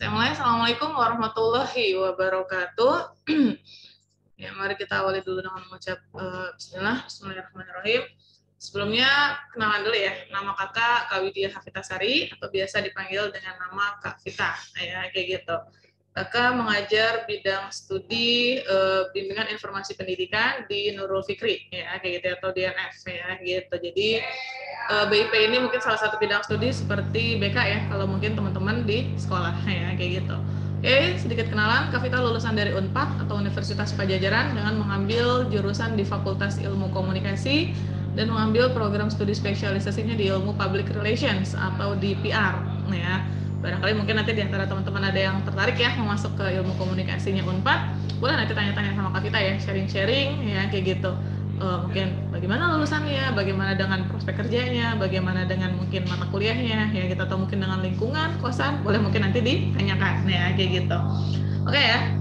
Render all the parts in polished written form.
Assalamualaikum warahmatullahi wabarakatuh. Ya, mari kita awali dulu dengan mengucap Bismillahirrahmanirrahim. Sebelumnya kenalan dulu ya, nama kakak Kak Widya Hafitasari atau biasa dipanggil dengan nama Kak Vita, ya kayak gitu. Kakak mengajar bidang studi bimbingan informasi pendidikan di Nurul Fikri, ya kayak gitu atau DNF, ya gitu. Jadi BIP ini mungkin salah satu bidang studi seperti BK ya, kalau mungkin teman-teman di sekolah ya kayak gitu. Oke, sedikit kenalan, Kak Vita lulusan dari UNPAD atau Universitas Pajajaran dengan mengambil jurusan di Fakultas Ilmu Komunikasi dan mengambil program studi spesialisasinya di Ilmu Public Relations atau di PR ya. Barangkali mungkin nanti di antara teman-teman ada yang tertarik ya mau masuk ke ilmu komunikasinya UNPAD, boleh nanti tanya-tanya sama Kak Vita ya, sharing-sharing ya kayak gitu. Mungkin bagaimana lulusannya, bagaimana dengan prospek kerjanya, bagaimana dengan mungkin mata kuliahnya, ya kita atau mungkin dengan lingkungan, kosan, boleh mungkin nanti ditanyakan, ya kayak gitu. Oke ya,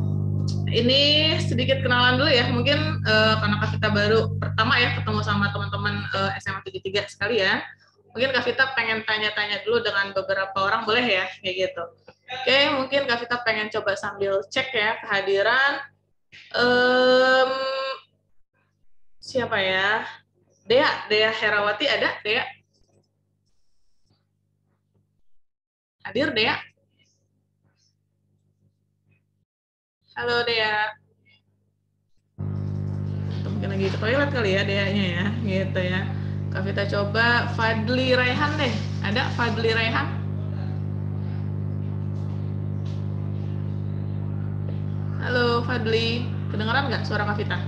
ini sedikit kenalan dulu ya, mungkin karena Kak Vita baru pertama ya ketemu sama teman-teman SMA 73 sekalian, mungkin Kak Vita pengen tanya-tanya dulu dengan beberapa orang, boleh ya, kayak gitu. Oke, mungkin Kak Vita pengen coba sambil cek ya kehadiran. Siapa ya? Dea Herawati ada? Dea? Hadir Dea? Halo Dea. Atau mungkin lagi ke toilet kali ya Deanya ya, gitu ya. Kak Vita coba Fadli Raihan deh. Ada Fadli Raihan? Halo Fadli, kedengeran nggak suara Kak Vita?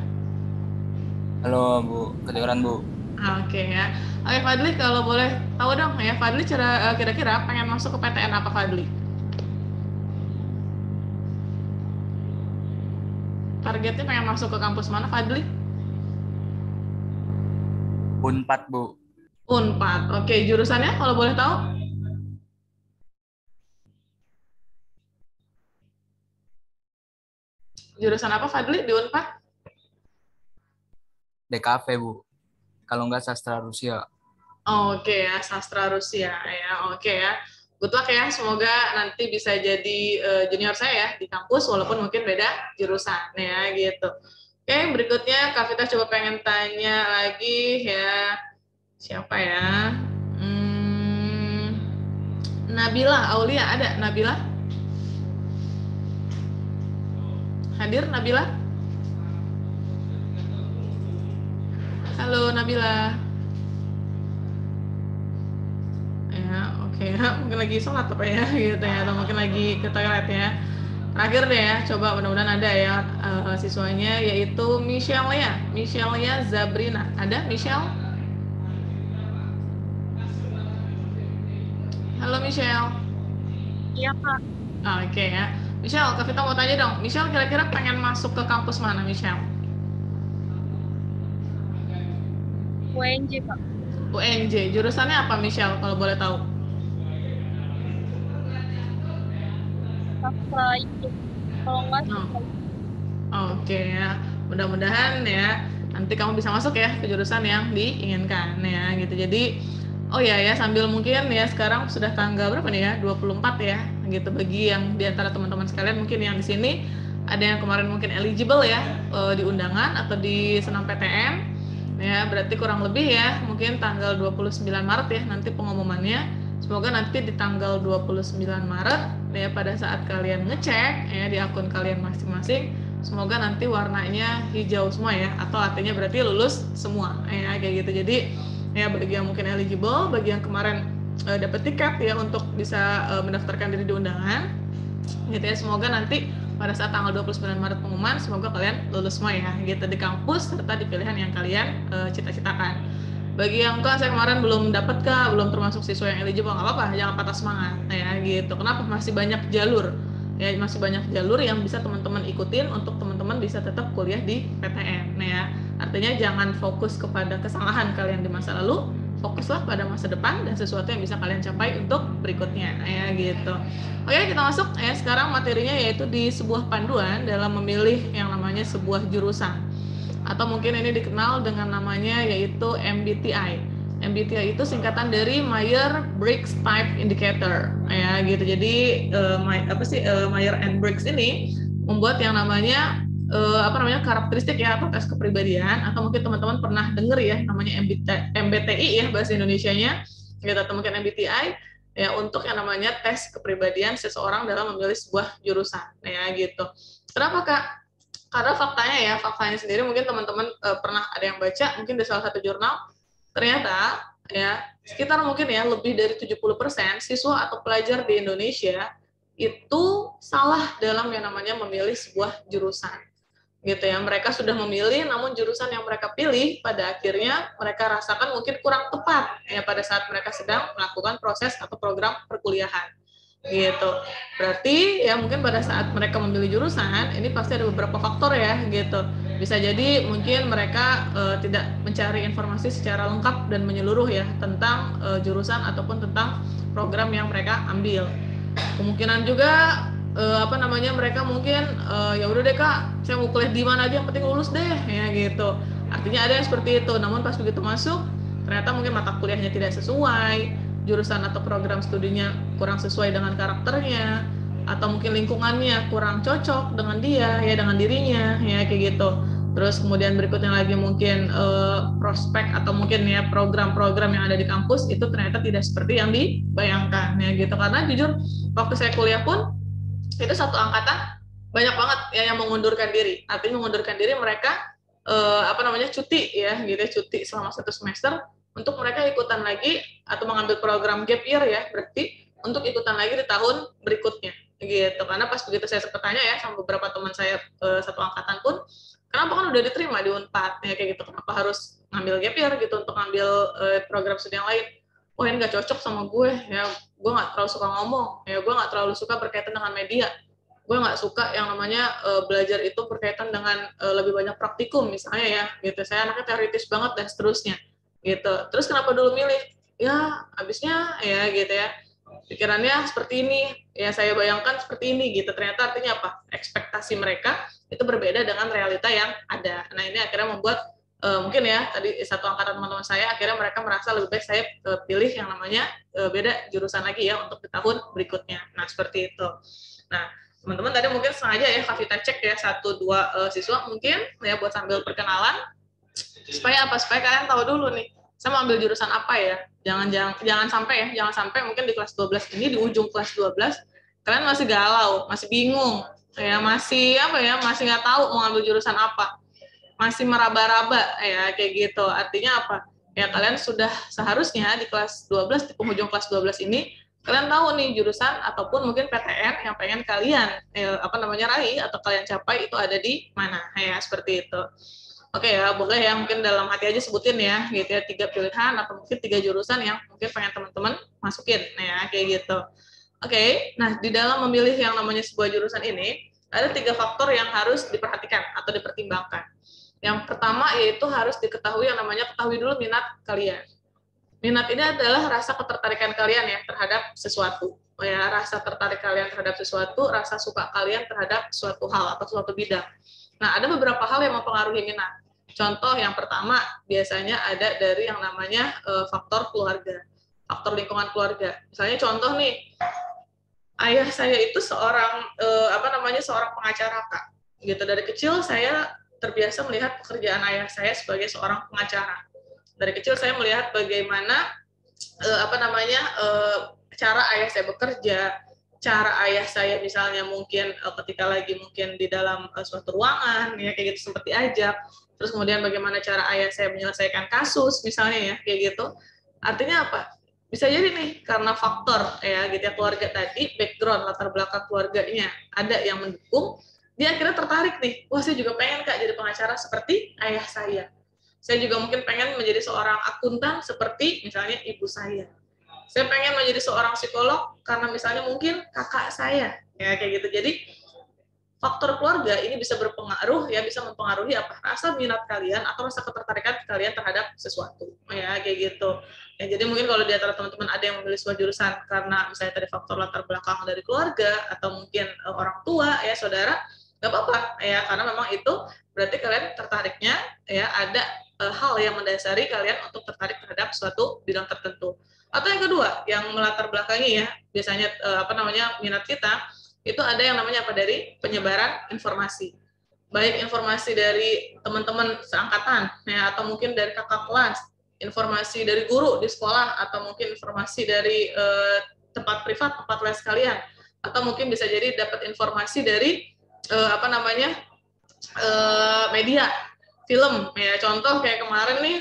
Halo Bu, kedengeran Bu. Oke ya. Oke Fadli, kalau boleh tahu dong ya, Fadli kira-kira pengen masuk ke PTN apa Fadli? Targetnya pengen masuk ke kampus mana Fadli? Unpad Bu. Unpad. Oke, jurusannya kalau boleh tahu? Jurusan apa Fadli di Unpad? DKV Bu. Kalau nggak sastra Rusia. Oke ya, sastra Rusia ya. Oke ya. Good luck ya. Semoga nanti bisa jadi junior saya ya di kampus walaupun mungkin beda jurusan ya gitu. Oke, berikutnya Kak Vita coba pengen tanya lagi ya. Siapa ya? Hmm, Nabila Aulia ada Nabila? Hadir Nabila? Halo Nabila. Ya, oke ya. Mungkin lagi sholat apa ya gitu ya atau mungkin lagi ke toilet ya. Terakhir deh ya, coba mudah-mudahan ada ya siswanya yaitu Michelle Zabrina. Ada Michelle? Halo Michelle. Iya Kak, Oke ya. Michelle, Kak Vita mau tanya dong. Michelle kira-kira pengen masuk ke kampus mana Michelle? UNJ Kak. UNJ. Jurusannya apa Michelle kalau boleh tahu? Sastra itu. Kalau nggak Oh, sastra oke ya. Mudah-mudahan ya nanti kamu bisa masuk ya ke jurusan yang diinginkan ya gitu. Jadi oh ya sambil mungkin ya sekarang sudah tanggal berapa nih ya? 24 ya gitu bagi yang di antara teman-teman sekalian mungkin yang di sini ada yang kemarin mungkin eligible ya di undangan atau di senam PTN ya berarti kurang lebih ya mungkin tanggal 29 Maret ya nanti pengumumannya. Semoga nanti di tanggal 29 Maret ya pada saat kalian ngecek ya di akun kalian masing-masing semoga nanti warnanya hijau semua ya atau artinya berarti lulus semua ya kayak gitu. Jadi ya bagi yang mungkin eligible, bagi yang kemarin dapat tiket ya untuk bisa mendaftarkan diri di undangan gitu ya, semoga nanti pada saat tanggal 29 Maret pengumuman semoga kalian lulus semua ya gitu di kampus serta di pilihan yang kalian cita-citakan. Bagi yang kak saya kemarin belum dapat kak, belum termasuk siswa yang eligible, nggak apa-apa, jangan patah semangat ya gitu. Kenapa? Masih banyak jalur ya, masih banyak jalur yang bisa teman-teman ikutin untuk teman-teman bisa tetap kuliah di PTN ya. Artinya jangan fokus kepada kesalahan kalian di masa lalu, fokuslah pada masa depan dan sesuatu yang bisa kalian capai untuk berikutnya ya gitu. Oke, kita masuk ya sekarang materinya yaitu di sebuah panduan dalam memilih yang namanya sebuah jurusan atau mungkin ini dikenal dengan namanya yaitu MBTI, MBTI itu singkatan dari Myers-Briggs Type Indicator, ya gitu. Jadi Myers-Briggs ini membuat yang namanya karakteristik ya atau tes kepribadian, atau mungkin teman-teman pernah dengar ya namanya MBTI ya bahasa Indonesianya, gitu, atau mungkin MBTI ya untuk yang namanya tes kepribadian seseorang dalam memilih sebuah jurusan, ya gitu. Kenapa Kak? Karena faktanya sendiri mungkin teman-teman pernah ada yang baca mungkin di salah satu jurnal, ternyata ya sekitar mungkin ya lebih dari 70% siswa atau pelajar di Indonesia itu salah dalam yang namanya memilih sebuah jurusan, gitu ya. Mereka sudah memilih, namun jurusan yang mereka pilih pada akhirnya mereka rasakan mungkin kurang tepat ya pada saat mereka sedang melakukan proses atau program perkuliahan, gitu. Berarti ya mungkin pada saat mereka memilih jurusan ini pasti ada beberapa faktor ya, gitu. Bisa jadi mungkin mereka tidak mencari informasi secara lengkap dan menyeluruh ya tentang jurusan ataupun tentang program yang mereka ambil. Kemungkinan juga mereka mungkin ya udah deh Kak, saya mau kuliah di mana aja yang penting lulus deh ya gitu. Artinya ada yang seperti itu, namun pas begitu masuk ternyata mungkin mata kuliahnya tidak sesuai, jurusan atau program studinya kurang sesuai dengan karakternya, atau mungkin lingkungannya kurang cocok dengan dia ya, dengan dirinya ya kayak gitu. Terus kemudian berikutnya lagi mungkin prospek atau mungkin ya program-program yang ada di kampus itu ternyata tidak seperti yang dibayangkan ya gitu. Karena jujur waktu saya kuliah pun itu satu angkatan banyak banget ya yang mengundurkan diri. Artinya mengundurkan diri mereka cuti ya gitu, cuti selama 1 semester untuk mereka ikutan lagi atau mengambil program gap year ya, berarti untuk ikutan lagi di tahun berikutnya gitu. Karena pas begitu saya sempat tanya ya sama beberapa teman saya satu angkatan pun, kenapa kan udah diterima di Unpad ya kayak gitu, kenapa harus ngambil gap year gitu untuk ngambil program studi yang lain? Oh ini nggak cocok sama gue ya, gue nggak terlalu suka ngomong ya, gue nggak terlalu suka berkaitan dengan media, gue nggak suka yang namanya belajar itu berkaitan dengan lebih banyak praktikum misalnya ya gitu, saya anaknya teoritis banget dan seterusnya gitu. Terus kenapa dulu milih? Ya abisnya ya gitu ya, pikirannya seperti ini ya, saya bayangkan seperti ini gitu. Ternyata artinya apa? Ekspektasi mereka itu berbeda dengan realita yang ada. Nah ini akhirnya membuat mungkin ya tadi satu angkatan teman-teman saya akhirnya mereka merasa lebih baik saya pilih yang namanya beda jurusan lagi ya untuk di tahun berikutnya. Nah seperti itu. Nah teman-teman tadi mungkin sengaja ya Kavita cek ya 1-2 siswa mungkin ya buat sambil perkenalan, supaya apa? Supaya kalian tahu dulu nih, saya mau ambil jurusan apa ya. Jangan sampai mungkin di kelas 12 ini, di ujung kelas 12 kalian masih galau, masih bingung ya, masih nggak tahu mau ambil jurusan apa, masih meraba-raba ya kayak gitu. Artinya apa? Ya kalian sudah seharusnya di kelas 12, di penghujung kelas 12 ini kalian tahu nih jurusan ataupun mungkin PTN yang pengen kalian raih atau kalian capai itu ada di mana ya, seperti itu. Oke ya, boleh ya mungkin dalam hati aja sebutin ya gitu ya 3 pilihan atau mungkin 3 jurusan yang mungkin pengen teman-teman masukin ya kayak gitu. Oke, nah di dalam memilih yang namanya sebuah jurusan ini ada 3 faktor yang harus diperhatikan atau dipertimbangkan. Yang pertama yaitu harus diketahui yang namanya ketahui dulu minat kalian. Minat ini adalah rasa ketertarikan kalian ya terhadap sesuatu. Ya, rasa tertarik kalian terhadap sesuatu, rasa suka kalian terhadap suatu hal atau suatu bidang. Nah, ada beberapa hal yang mempengaruhi minat. Contoh yang pertama biasanya ada dari yang namanya faktor keluarga, faktor lingkungan keluarga. Misalnya contoh nih, ayah saya itu seorang seorang pengacara Kak. Gitu, dari kecil saya terbiasa melihat pekerjaan ayah saya sebagai seorang pengacara. Dari kecil saya melihat bagaimana cara ayah saya bekerja, cara ayah saya misalnya mungkin ketika lagi mungkin di dalam suatu ruangan ya kayak gitu sempat diajak, terus kemudian bagaimana cara ayah saya menyelesaikan kasus misalnya ya kayak gitu. Artinya apa? Bisa jadi nih karena faktor ya gitu ya keluarga tadi, background latar belakang keluarganya ada yang mendukung, dia akhirnya tertarik nih, wah saya juga pengen Kak jadi pengacara seperti ayah saya. Saya juga mungkin pengen menjadi seorang akuntan seperti misalnya ibu saya. Saya pengen menjadi seorang psikolog karena misalnya mungkin kakak saya. Ya kayak gitu. Jadi faktor keluarga ini bisa berpengaruh ya, bisa mempengaruhi apa? Rasa minat kalian atau rasa ketertarikan kalian terhadap sesuatu. Ya kayak gitu. Ya, jadi mungkin kalau di antara teman-teman ada yang memilih sebuah jurusan karena misalnya tadi faktor latar belakang dari keluarga atau mungkin orang tua ya, saudara, nggak apa-apa ya, karena memang itu berarti kalian tertariknya ya ada hal yang mendasari kalian untuk tertarik terhadap suatu bidang tertentu. Atau yang kedua, yang melatar belakangi ya, biasanya minat kita itu ada yang namanya apa, dari penyebaran informasi. Baik informasi dari teman-teman seangkatan ya, atau mungkin dari kakak kelas, informasi dari guru di sekolah, atau mungkin informasi dari tempat privat, tempat les kalian, atau mungkin bisa jadi dapat informasi dari media, film ya. Contoh kayak kemarin nih,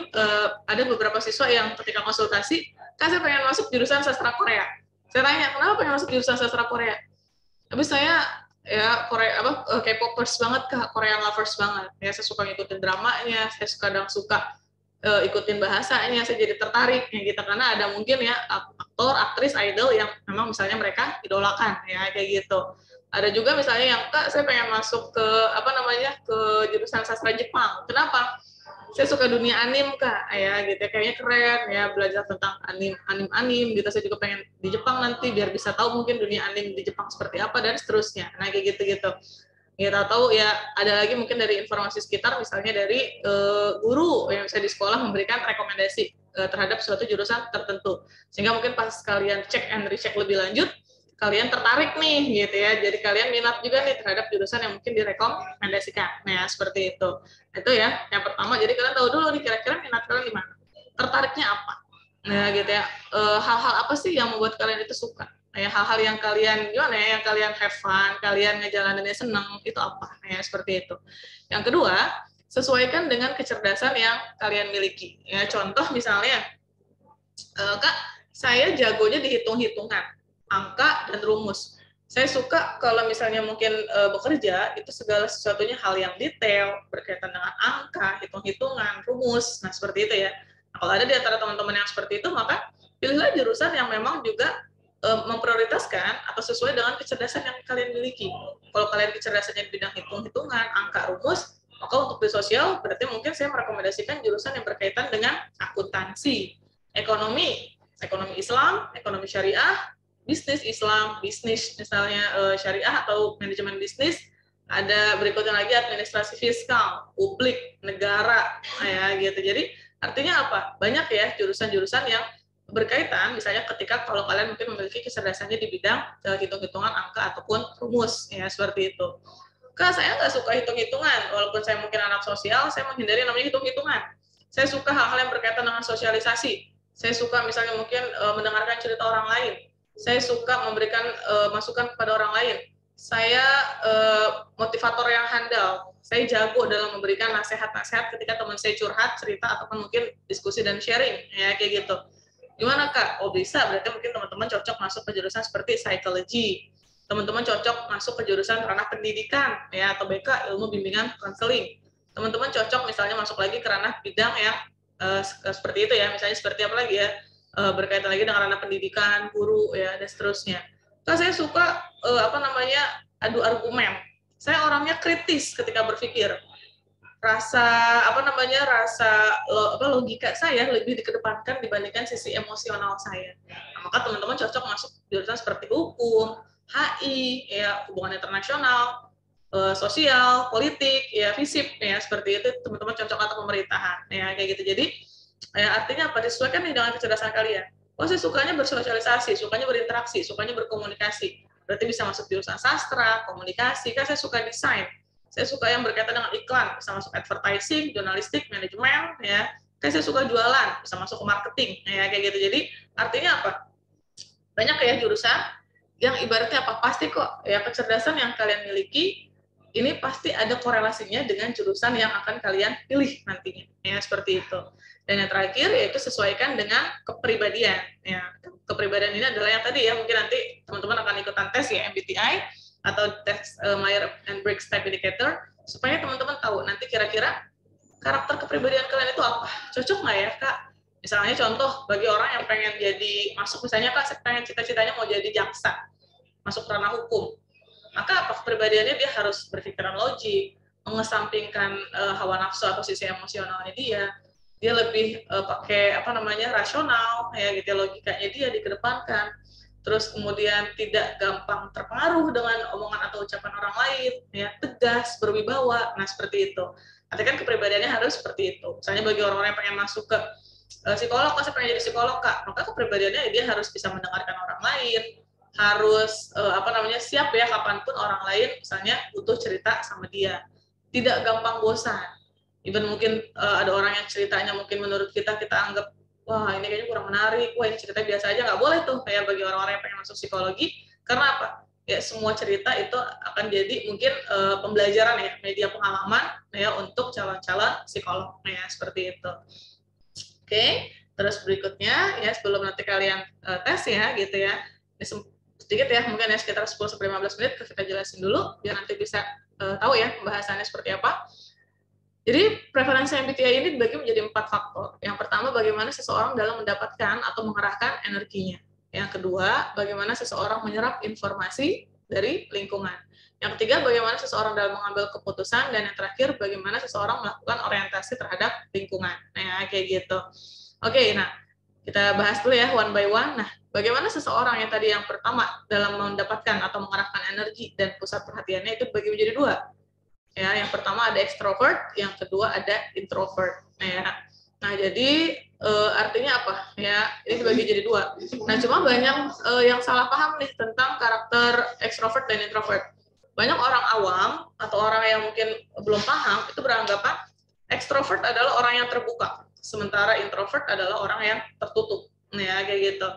ada beberapa siswa yang ketika konsultasi, kan saya pengen masuk jurusan sastra Korea. Saya tanya, kenapa pengen masuk jurusan sastra Korea? Tapi saya ya K-popers banget, Korean lovers banget. Ya, saya suka ngikutin dramanya, saya suka ikutin bahasanya, saya jadi tertarik ya gitu, karena ada mungkin ya aktor, aktris, idol yang memang misalnya mereka idolakan ya kayak gitu. Ada juga misalnya yang, Kak, saya pengen masuk ke ke jurusan sastra Jepang. Kenapa? Saya suka dunia anim, Kak, ya gitu, kayaknya keren ya belajar tentang anim gitu. Saya juga pengen di Jepang nanti biar bisa tahu mungkin dunia anim di Jepang seperti apa dan seterusnya. Nah kayak gitu-gitu. Ya tahu ya, ada lagi mungkin dari informasi sekitar, misalnya dari guru yang bisa di sekolah memberikan rekomendasi terhadap suatu jurusan tertentu, sehingga mungkin pas kalian cek and recheck lebih lanjut, kalian tertarik nih gitu ya, jadi kalian minat juga nih terhadap jurusan yang mungkin direkomendasikan. Nah seperti itu ya yang pertama. Jadi kalian tahu dulu nih kira-kira minat kalian di mana, tertariknya apa. Nah gitu ya, hal-hal apa sih yang membuat kalian itu suka ya, hal-hal yang kalian gimana ya, yang kalian have fun, kalian ngejalaninnya seneng, itu apa ya, seperti itu. Yang kedua, sesuaikan dengan kecerdasan yang kalian miliki ya. Contoh misalnya, Kak, saya jagonya di hitung-hitungan, angka dan rumus. Saya suka kalau misalnya mungkin bekerja itu segala sesuatunya hal yang detail berkaitan dengan angka, hitung-hitungan, rumus. Nah seperti itu ya. Nah, kalau ada di antara teman-teman yang seperti itu, maka pilihlah jurusan yang memang juga memprioritaskan atau sesuai dengan kecerdasan yang kalian miliki. Kalau kalian kecerdasannya di bidang hitung-hitungan, angka, rumus, maka untuk di sosial berarti mungkin saya merekomendasikan jurusan yang berkaitan dengan akuntansi, ekonomi Islam, ekonomi syariah, bisnis Islam, bisnis misalnya syariah atau manajemen bisnis. Ada berikutnya lagi administrasi fiskal, publik, negara, ya gitu. Jadi artinya apa? Banyak ya jurusan-jurusan yang berkaitan, misalnya ketika kalau kalian mungkin memiliki kecerdasannya di bidang hitung-hitungan, angka ataupun rumus ya, seperti itu. Kak, saya nggak suka hitung-hitungan, walaupun saya mungkin anak sosial, saya menghindari namanya hitung-hitungan. Saya suka hal-hal yang berkaitan dengan sosialisasi. Saya suka misalnya mungkin mendengarkan cerita orang lain. Saya suka memberikan masukan kepada orang lain. Saya motivator yang handal. Saya jago dalam memberikan nasihat-nasihat ketika teman saya curhat, cerita, ataupun mungkin diskusi dan sharing ya kayak gitu. Gimana, Kak? Oh bisa, berarti mungkin teman-teman cocok masuk ke jurusan seperti psychology. Teman-teman cocok masuk ke jurusan ranah pendidikan ya, atau BK, ilmu bimbingan konseling. Teman-teman cocok misalnya masuk lagi ke ranah bidang yang seperti itu ya, misalnya seperti apa lagi ya, berkaitan lagi dengan ranah pendidikan, guru ya, dan seterusnya. Kak, saya suka adu argumen. Saya orangnya kritis ketika berpikir. Rasa logika saya lebih dikedepankan dibandingkan sisi emosional saya. Nah, maka teman-teman cocok masuk jurusan seperti hukum, HI, ya hubungan internasional, sosial, politik, ya FISIP, ya seperti itu. Teman-teman cocok atau pemerintahan, ya kayak gitu. Jadi ya, artinya apa? Disesuaikan nih dengan kecerdasan kalian. Oh, saya sukanya bersosialisasi, sukanya berinteraksi, sukanya berkomunikasi. Berarti bisa masuk jurusan sastra, komunikasi. Kan saya suka desain. Saya suka yang berkaitan dengan iklan, bisa masuk advertising, jurnalistik, manajemen, ya. Kayak saya suka jualan, bisa masuk ke marketing, ya kayak gitu. Jadi artinya apa? Banyak ya jurusan yang ibaratnya apa? Pasti kok ya kecerdasan yang kalian miliki ini pasti ada korelasinya dengan jurusan yang akan kalian pilih nantinya, ya seperti itu. Dan yang terakhir yaitu sesuaikan dengan kepribadian. Ya, kepribadian ini adalah yang tadi ya, mungkin nanti teman-teman akan ikutan tes ya, MBTI atau tes Myers-Briggs Type Indicator, supaya teman-teman tahu nanti kira-kira karakter kepribadian kalian itu apa, cocok nggak ya, Kak? Misalnya contoh, bagi orang yang pengen jadi, masuk misalnya Kak, saya pengen cita-citanya mau jadi jaksa, masuk ranah hukum, maka apa kepribadiannya? Dia harus berpikiran logik, mengesampingkan hawa nafsu atau sisi emosionalnya dia lebih pakai rasional, ya gitu, logikanya dia dikedepankan. Terus kemudian tidak gampang terpengaruh dengan omongan atau ucapan orang lain, ya tegas, berwibawa, nah seperti itu. Artinya kan kepribadiannya harus seperti itu. Misalnya bagi orang-orang yang pengen masuk ke psikolog, saya pengen jadi psikolog Kak, maka kepribadiannya dia harus bisa mendengarkan orang lain, harus siap ya kapanpun orang lain misalnya butuh cerita sama dia, tidak gampang bosan. Even mungkin ada orang yang ceritanya mungkin menurut kita anggap wah ini kayaknya kurang menarik, wah ini cerita biasa aja, nggak boleh tuh kayak bagi orang-orang yang pengen masuk psikologi. Karena apa? Ya semua cerita itu akan jadi mungkin pembelajaran ya, media pengalaman ya untuk calon-calon psikolog ya, seperti itu. Oke, terus berikutnya ya sebelum nanti kalian tes ya gitu ya. Sedikit ya, mungkin ya sekitar 10-15 menit kita jelasin dulu biar nanti bisa tahu ya pembahasannya seperti apa. Jadi preferensi MBTI ini dibagi menjadi 4 faktor. Yang pertama, bagaimana seseorang dalam mendapatkan atau mengerahkan energinya. Yang kedua, bagaimana seseorang menyerap informasi dari lingkungan. Yang ketiga, bagaimana seseorang dalam mengambil keputusan. Dan yang terakhir, bagaimana seseorang melakukan orientasi terhadap lingkungan. Nah, kayak gitu. Oke, nah kita bahas dulu ya one by one. Nah, bagaimana seseorang yang tadi yang pertama dalam mendapatkan atau mengerahkan energi dan pusat perhatiannya itu dibagi menjadi 2. Ya, yang pertama ada extrovert, yang kedua ada introvert. Ya. Nah, jadi artinya apa? Ya, ini dibagi jadi 2. Nah, cuma banyak yang salah paham nih tentang karakter extrovert dan introvert. Banyak orang awam atau orang yang mungkin belum paham itu beranggapan extrovert adalah orang yang terbuka, sementara introvert adalah orang yang tertutup. Ya, kayak gitu.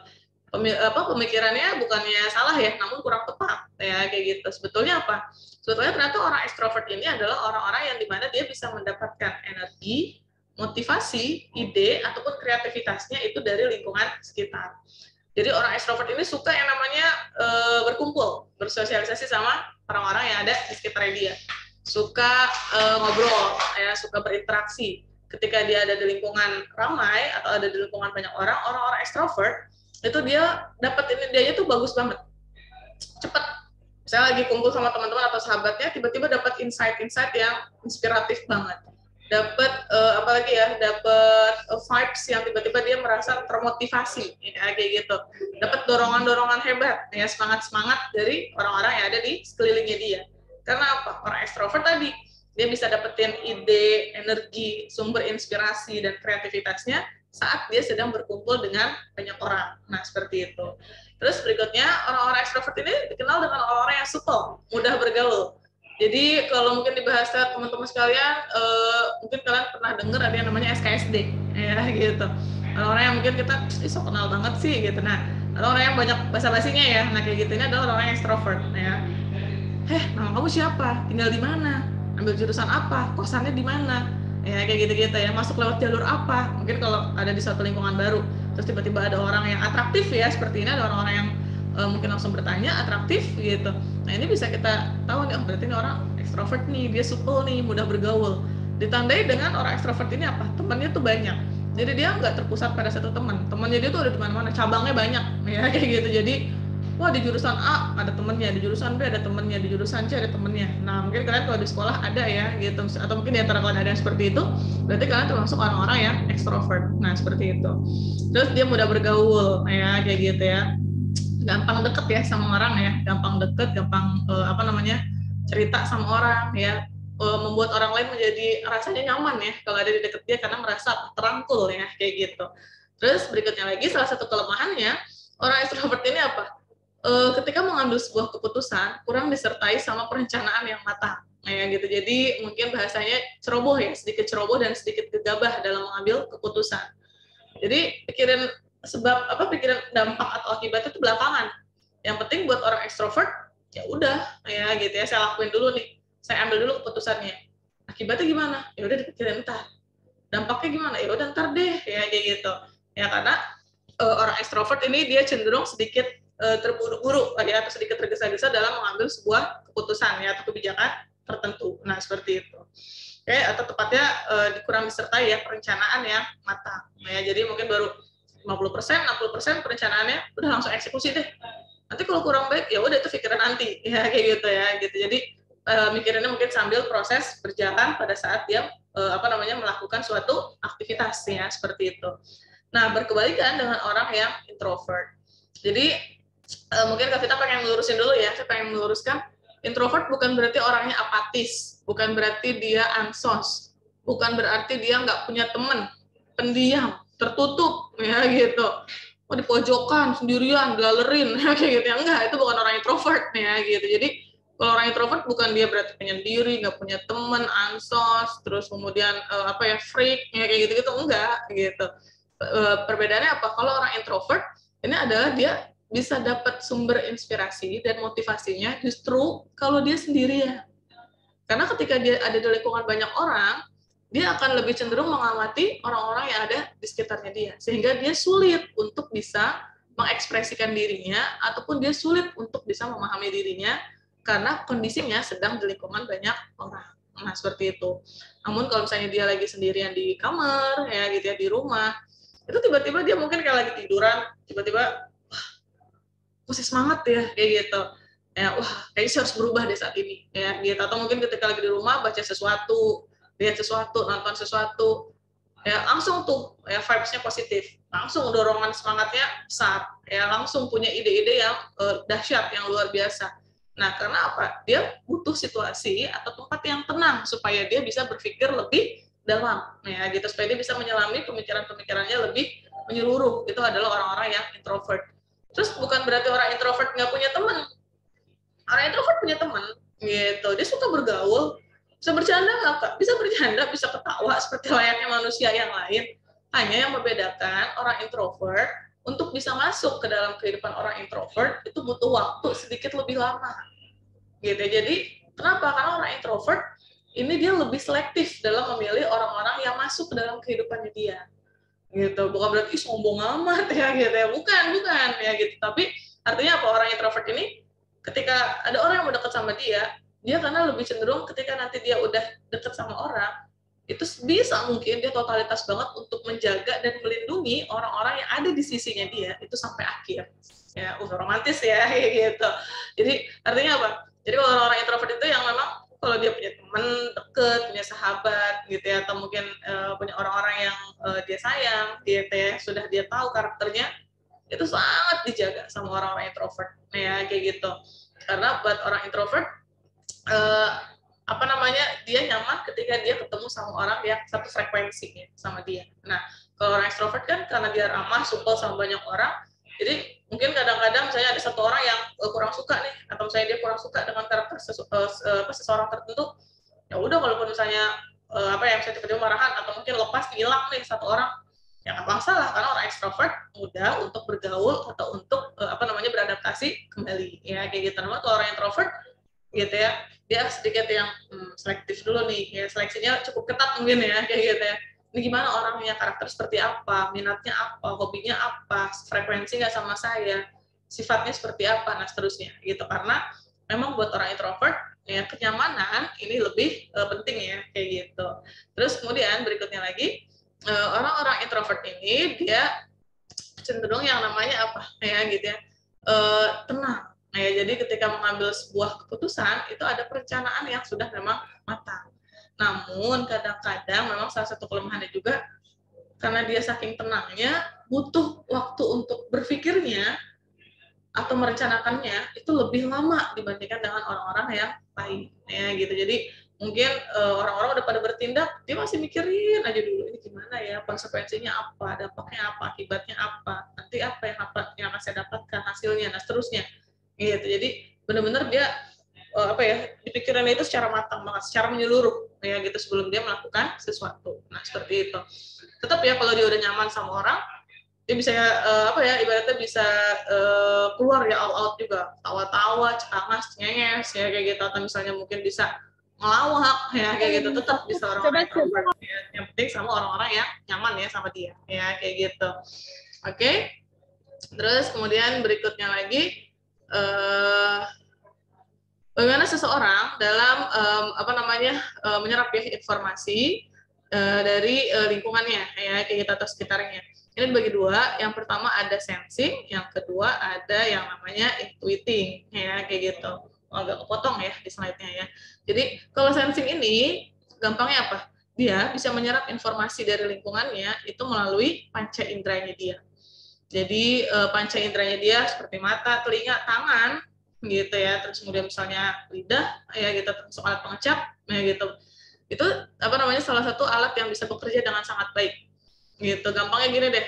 Pemikirannya bukannya salah ya, namun kurang tepat ya, kayak gitu. Sebetulnya apa? Sebetulnya ternyata orang extrovert ini adalah orang-orang yang dimana dia bisa mendapatkan energi, motivasi, ide ataupun kreativitasnya itu dari lingkungan sekitar. Jadi orang extrovert ini suka yang namanya berkumpul, bersosialisasi sama orang-orang yang ada di sekitar dia. Suka ngobrol, ya, suka berinteraksi. Ketika dia ada di lingkungan ramai atau ada di lingkungan banyak orang, orang-orang extrovert itu dia dapat dia itu bagus banget, cepat. Misalnya lagi kumpul sama teman-teman atau sahabatnya, tiba-tiba dapat insight-insight yang inspiratif banget, dapat apalagi ya, dapat vibes yang tiba-tiba dia merasa termotivasi, ya, kayak gitu, dapat dorongan-dorongan hebat, ya, semangat-semangat dari orang-orang yang ada di sekelilingnya dia. Karena apa? Orang ekstrovert tadi dia bisa dapetin ide, energi, sumber inspirasi dan kreativitasnya saat dia sedang berkumpul dengan banyak orang. Nah, seperti itu. Terus berikutnya, orang-orang ekstrovert ini dikenal dengan orang-orang yang supel, mudah bergaul. Jadi kalau mungkin dibahas teman-teman sekalian, mungkin kalian pernah dengar ada yang namanya SKSD, ya gitu. Orang-orang yang mungkin kita so kenal banget sih gitu. Nah, orang-orang yang banyak basa-basinya ya. Nah, kayak gitu ini adalah orang-orang yang extrovert, ya. Nama kamu siapa? Tinggal di mana? Ambil jurusan apa? Kosannya di mana? Ya kayak gitu-gitu ya, masuk lewat jalur apa, mungkin kalau ada di suatu lingkungan baru terus tiba-tiba ada orang yang atraktif ya seperti ini, ada orang-orang yang mungkin langsung bertanya atraktif gitu. Nah ini bisa kita tahu nih, berarti ini orang ekstrovert nih, dia supel nih, mudah bergaul. Ditandai dengan orang ekstrovert ini apa, temannya tuh banyak, jadi dia nggak terpusat pada satu temannya dia tuh ada di mana-mana, cabangnya banyak ya kayak gitu. Jadi wah di jurusan A ada temennya, di jurusan B ada temennya, di jurusan C ada temennya. Nah mungkin kalian kalau di sekolah ada ya gitu, atau mungkin di antara kalian ada yang seperti itu, berarti kalian termasuk orang-orang yang extrovert. Nah seperti itu. Terus dia mudah bergaul ya kayak gitu ya, gampang deket ya sama orang ya, gampang deket, gampang cerita sama orang ya, membuat orang lain menjadi rasanya nyaman ya kalau ada di deket dia karena merasa terangkul ya kayak gitu. Terus berikutnya lagi, salah satu kelemahannya orang extrovert ini apa? Ketika mengambil sebuah keputusan kurang disertai sama perencanaan yang matang, ya gitu. Jadi mungkin bahasanya ceroboh ya, sedikit ceroboh dan sedikit gegabah dalam mengambil keputusan. Jadi pikiran dampak atau akibatnya itu belakangan. Yang penting buat orang ekstrovert ya udah ya gitu ya, saya lakuin dulu nih, saya ambil dulu keputusannya. Akibatnya gimana? Ya udah dipikirin ntar. Dampaknya gimana? Ya udah ntar deh ya kayak gitu. Ya karena orang ekstrovert ini dia cenderung sedikit terburu-buru ya, atau sedikit tergesa-gesa dalam mengambil sebuah keputusan ya atau kebijakan tertentu. Nah seperti itu. Oke, atau tepatnya kurang disertai ya perencanaan yang matang. Nah, ya, jadi mungkin baru 50%, 60% perencanaannya udah langsung eksekusi deh. Nanti kalau kurang baik ya udah itu pikiran nanti ya kayak gitu ya gitu. Jadi mikirannya mungkin sambil proses berjalan pada saat dia melakukan suatu aktivitas ya seperti itu. Nah berkebalikan dengan orang yang introvert. Jadi mungkin Kak Vita pengen melurusin dulu ya, saya pengen meluruskan, introvert bukan berarti orangnya apatis, bukan berarti dia ansos, bukan berarti dia nggak punya teman, pendiam, tertutup, ya gitu. Oh, di pojokan sendirian, dilalerin, kayak gitu ya. Enggak, itu bukan orang introvert, ya gitu. Jadi kalau orang introvert bukan dia berarti penyendiri, nggak punya teman, ansos, terus kemudian freak, ya kayak gitu-gitu, enggak gitu. Perbedaannya apa? Kalau orang introvert ini adalah dia bisa dapat sumber inspirasi dan motivasinya justru kalau dia sendirian. Karena ketika dia ada di lingkungan banyak orang, dia akan lebih cenderung mengamati orang-orang yang ada di sekitarnya dia. Sehingga dia sulit untuk bisa mengekspresikan dirinya, ataupun dia sulit untuk bisa memahami dirinya, karena kondisinya sedang di lingkungan banyak orang. Nah, seperti itu. Namun kalau misalnya dia lagi sendirian di kamar, ya gitu ya, di rumah, itu tiba-tiba dia mungkin kayak lagi tiduran, tiba-tiba masih semangat ya, kayak gitu. Ya, wah, kayaknya saya harus berubah di saat ini, ya gitu. Atau mungkin ketika lagi di rumah baca sesuatu, lihat sesuatu, nonton sesuatu, ya langsung tuh ya vibes-nya positif, langsung dorongan semangatnya besar, ya langsung punya ide-ide yang dahsyat, yang luar biasa. Nah, karena apa? Dia butuh situasi atau tempat yang tenang supaya dia bisa berpikir lebih dalam, ya gitu, supaya dia bisa menyelami pemikiran-pemikirannya lebih menyeluruh. Itu adalah orang-orang yang introvert. Terus bukan berarti orang introvert nggak punya teman. Orang introvert punya teman, gitu. Dia suka bergaul, bisa bercanda nggak kak? Bisa bercanda, bisa ketawa seperti layaknya manusia yang lain. Hanya yang membedakan orang introvert untuk bisa masuk ke dalam kehidupan orang introvert itu butuh waktu sedikit lebih lama, gitu. Jadi kenapa? Karena orang introvert ini dia lebih selektif dalam memilih orang-orang yang masuk ke dalam kehidupannya dia, gitu. Bukan berarti sombong amat ya gitu ya, bukan ya gitu. Tapi artinya apa? Orang introvert ini ketika ada orang yang mau dekat sama dia karena lebih cenderung ketika nanti dia udah deket sama orang, itu bisa mungkin dia totalitas banget untuk menjaga dan melindungi orang-orang yang ada di sisinya dia itu sampai akhir. Ya, romantis ya, kayak gitu. Jadi artinya apa? Jadi kalau orang introvert itu yang memang kalau dia punya teman deket, punya sahabat gitu ya, atau mungkin punya orang-orang yang dia sayang, dia sudah dia tahu karakternya, itu sangat dijaga sama orang-orang introvert, ya kayak gitu. Karena buat orang introvert dia nyaman ketika dia ketemu sama orang yang satu frekuensi ya, sama dia. Nah, kalau orang extrovert kan karena dia ramah, supel sama banyak orang, jadi mungkin kadang-kadang misalnya ada satu orang yang kurang suka nih, atau misalnya dia kurang suka dengan karakter seseorang tertentu, ya udah walaupun misalnya misalnya tiba-tiba marahan atau mungkin lepas hilang nih satu orang, ya nggak masalah karena orang ekstrovert mudah untuk bergaul atau untuk beradaptasi kembali, ya kayak gitu. Namun kalau orang introvert gitu ya, dia sedikit yang selektif dulu nih, ya seleksinya cukup ketat mungkin ya, kayak gitu ya. Ini gimana orangnya, karakter seperti apa, minatnya apa, hobinya apa, frekuensi nggak sama saya, sifatnya seperti apa, nah seterusnya gitu. Karena memang buat orang introvert ya kenyamanan ini lebih penting ya, kayak gitu. Terus kemudian berikutnya lagi, orang-orang introvert ini dia cenderung yang namanya apa ya gitu ya, tenang. Nah, ya, jadi ketika mengambil sebuah keputusan itu ada perencanaan yang sudah memang matang. Namun kadang-kadang memang salah satu kelemahannya juga karena dia saking tenangnya butuh waktu untuk berpikirnya atau merencanakannya itu lebih lama dibandingkan dengan orang-orang yang lain, ya gitu. Jadi mungkin orang-orang udah pada bertindak, dia masih mikirin aja dulu ini gimana ya, konsekuensinya apa, dampaknya apa, akibatnya apa, nanti apa yang akan saya dapatkan hasilnya, nah seterusnya gitu. Jadi benar-benar dia di pikirannya itu secara matang banget, secara menyeluruh ya gitu sebelum dia melakukan sesuatu. Nah seperti itu. Tetap ya kalau dia udah nyaman sama orang, dia bisa ibaratnya bisa keluar ya all out juga, tawa-tawa, cekangas, nyenges ya kayak gitu, atau misalnya mungkin bisa ngelawak ya kayak gitu. Tetap bisa orang-orang introvert ya. Yang penting sama orang-orang yang nyaman ya sama dia ya kayak gitu. Oke. Terus kemudian berikutnya lagi, bagaimana seseorang dalam menyerap ya informasi dari lingkungannya ya kayak gitu atau sekitarnya. Ini dibagi dua. Yang pertama ada sensing, yang kedua ada yang namanya intuiting ya kayak gitu. Agak kepotong ya di slide-nya ya. Jadi kalau sensing ini gampangnya apa? Dia bisa menyerap informasi dari lingkungannya itu melalui panca inderanya dia. Jadi panca inderanya dia seperti mata, telinga, tangan gitu ya. Terus kemudian misalnya lidah ya gitu, termasuk alat pengecap ya gitu. Itu apa namanya salah satu alat yang bisa bekerja dengan sangat baik. Gitu. Gampangnya gini deh.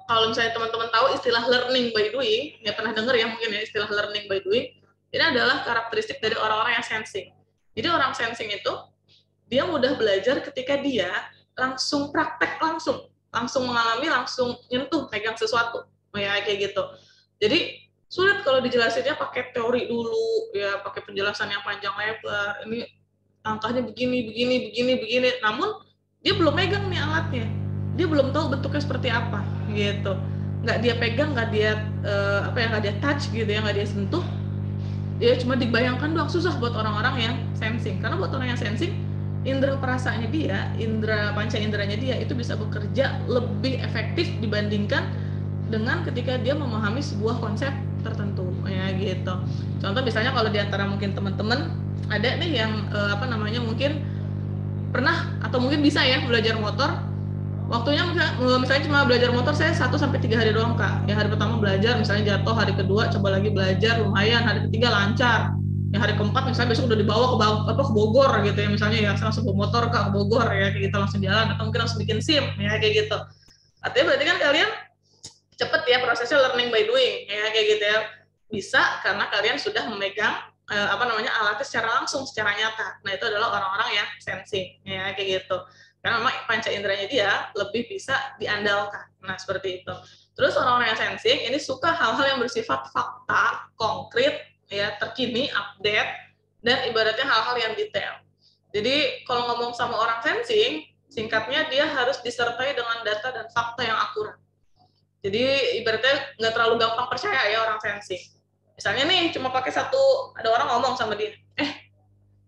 Kalau misalnya teman-teman tahu istilah learning by doing, ya pernah dengar ya mungkin ya istilah learning by doing, ini adalah karakteristik dari orang-orang yang sensing. Jadi orang sensing itu dia mudah belajar ketika dia langsung praktek langsung mengalami, langsung nyentuh, pegang sesuatu, ya kayak gitu. Jadi sulit kalau dijelasinnya pakai teori dulu, ya pakai penjelasan yang panjang lebar. Ini angkanya begini. Namun dia belum megang nih alatnya, dia belum tahu bentuknya seperti apa, gitu. Nggak dia pegang, nggak dia nggak dia touch gitu ya, nggak dia sentuh. Ya cuma dibayangkan doang, susah buat orang-orang yang sensing. Karena buat orang yang sensing, indera perasaannya dia, panca inderanya dia itu bisa bekerja lebih efektif dibandingkan dengan ketika dia memahami sebuah konsep tertentu, ya gitu. Contoh misalnya kalau diantara mungkin teman-teman ada nih yang mungkin pernah atau mungkin bisa ya belajar motor. Waktunya misalnya cuma belajar motor saya 1-3 hari doang Kak. Yang hari pertama belajar, misalnya jatuh, hari kedua coba lagi belajar lumayan, hari ketiga lancar. Yang hari keempat misalnya besok udah dibawa ke Bogor gitu ya, misalnya ya langsung bawa motor ke Bogor ya kayak gitu, langsung jalan atau mungkin langsung bikin SIM ya kayak gitu. Artinya berarti kan kalian cepet ya prosesnya learning by doing ya kayak gitu ya. Bisa karena kalian sudah memegang alatnya secara langsung, secara nyata. Nah itu adalah orang-orang yang sensing ya kayak gitu. Karena memang panca inderanya dia lebih bisa diandalkan. Nah, seperti itu. Terus orang-orang yang sensing ini suka hal-hal yang bersifat fakta, konkret, ya, terkini, update, dan ibaratnya hal-hal yang detail. Jadi, kalau ngomong sama orang sensing, singkatnya dia harus disertai dengan data dan fakta yang akurat. Jadi, ibaratnya nggak terlalu gampang percaya ya orang sensing. Misalnya nih, cuma pakai ada orang ngomong sama dia,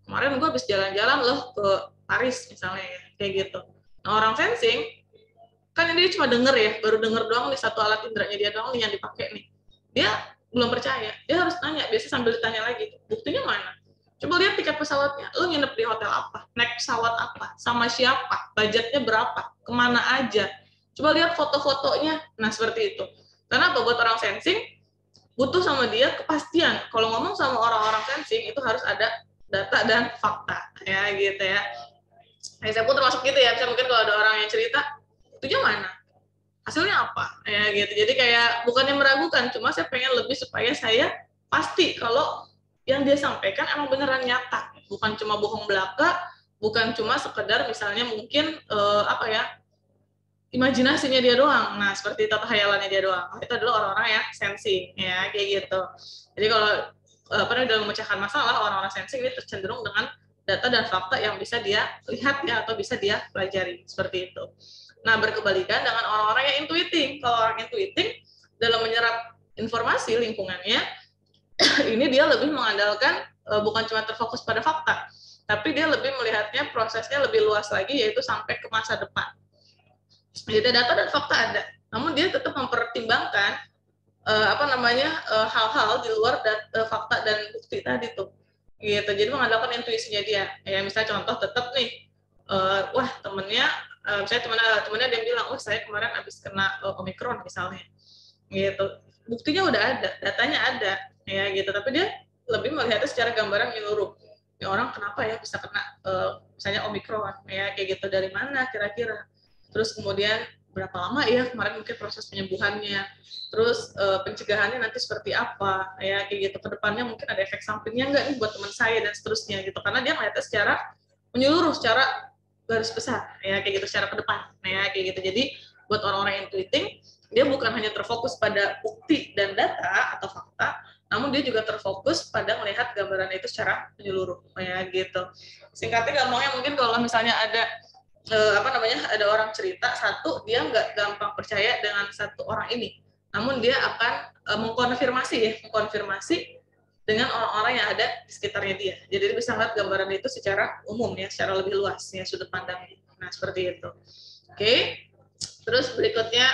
kemarin gue habis jalan-jalan loh ke Paris misalnya ya, kayak gitu. Nah orang sensing kan ini cuma denger ya, baru denger doang nih satu alat inderanya dia doang nih yang dipakai nih. Dia belum percaya, dia harus tanya, biasa sambil ditanya lagi, buktinya mana? Coba lihat tiket pesawatnya, lu nginep di hotel apa, naik pesawat apa, sama siapa, budgetnya berapa, kemana aja. Coba lihat foto-fotonya, nah seperti itu. Karena apa buat orang sensing, butuh sama dia kepastian. Kalau ngomong sama orang-orang sensing itu harus ada data dan fakta ya gitu ya. Nah, saya pun termasuk gitu ya. Bisa mungkin kalau ada orang yang cerita, itu mana? Hasilnya apa? Ya gitu. Jadi kayak bukannya meragukan, cuma saya pengen lebih supaya saya pasti kalau yang dia sampaikan emang beneran nyata, bukan cuma bohong belaka, bukan cuma sekedar misalnya mungkin imajinasinya dia doang. Nah, seperti tata hayalannya dia doang. Itu adalah orang-orang yang sensing ya kayak gitu. Jadi kalau dalam memecahkan masalah, orang-orang sensing ini tercenderung dengan data dan fakta yang bisa dia lihat ya atau bisa dia pelajari seperti itu. Nah, berkebalikan dengan orang-orang yang intuiting. Kalau orang intuiting dalam menyerap informasi lingkungannya ini dia lebih mengandalkan bukan cuma terfokus pada fakta, tapi dia lebih melihatnya prosesnya lebih luas lagi, yaitu sampai ke masa depan. Jadi data dan fakta ada, namun dia tetap mempertimbangkan hal-hal di luar fakta dan bukti tadi tuh. Gitu. Jadi mengandalkan intuisinya dia. Ya misalnya contoh tetap nih, temennya dia bilang, saya kemarin habis kena Omikron misalnya. Gitu. Buktinya udah ada, datanya ada, ya gitu. Tapi dia lebih melihatnya secara gambaran menyeluruh. Ya orang kenapa ya bisa kena misalnya Omikron, ya kayak gitu, dari mana kira-kira. Terus kemudian berapa lama ya kemarin mungkin proses penyembuhannya, terus pencegahannya nanti seperti apa, ya kayak gitu. Kedepannya mungkin ada efek sampingnya nggak nih buat teman saya dan seterusnya gitu. Karena dia melihatnya secara menyeluruh, secara garis besar, ya kayak gitu, secara ke depan, ya kayak gitu. Jadi buat orang-orang intuiting, dia bukan hanya terfokus pada bukti dan data atau fakta, namun dia juga terfokus pada melihat gambaran itu secara menyeluruh, ya gitu. Singkatnya gampangnya mungkin kalau misalnya ada ada orang cerita satu, dia nggak gampang percaya dengan satu orang ini, namun dia akan mengkonfirmasi dengan orang-orang yang ada di sekitarnya dia. Jadi dia bisa melihat gambaran itu secara umum ya, secara lebih luas ya sudut pandangnya. Nah seperti itu. Oke. Terus berikutnya,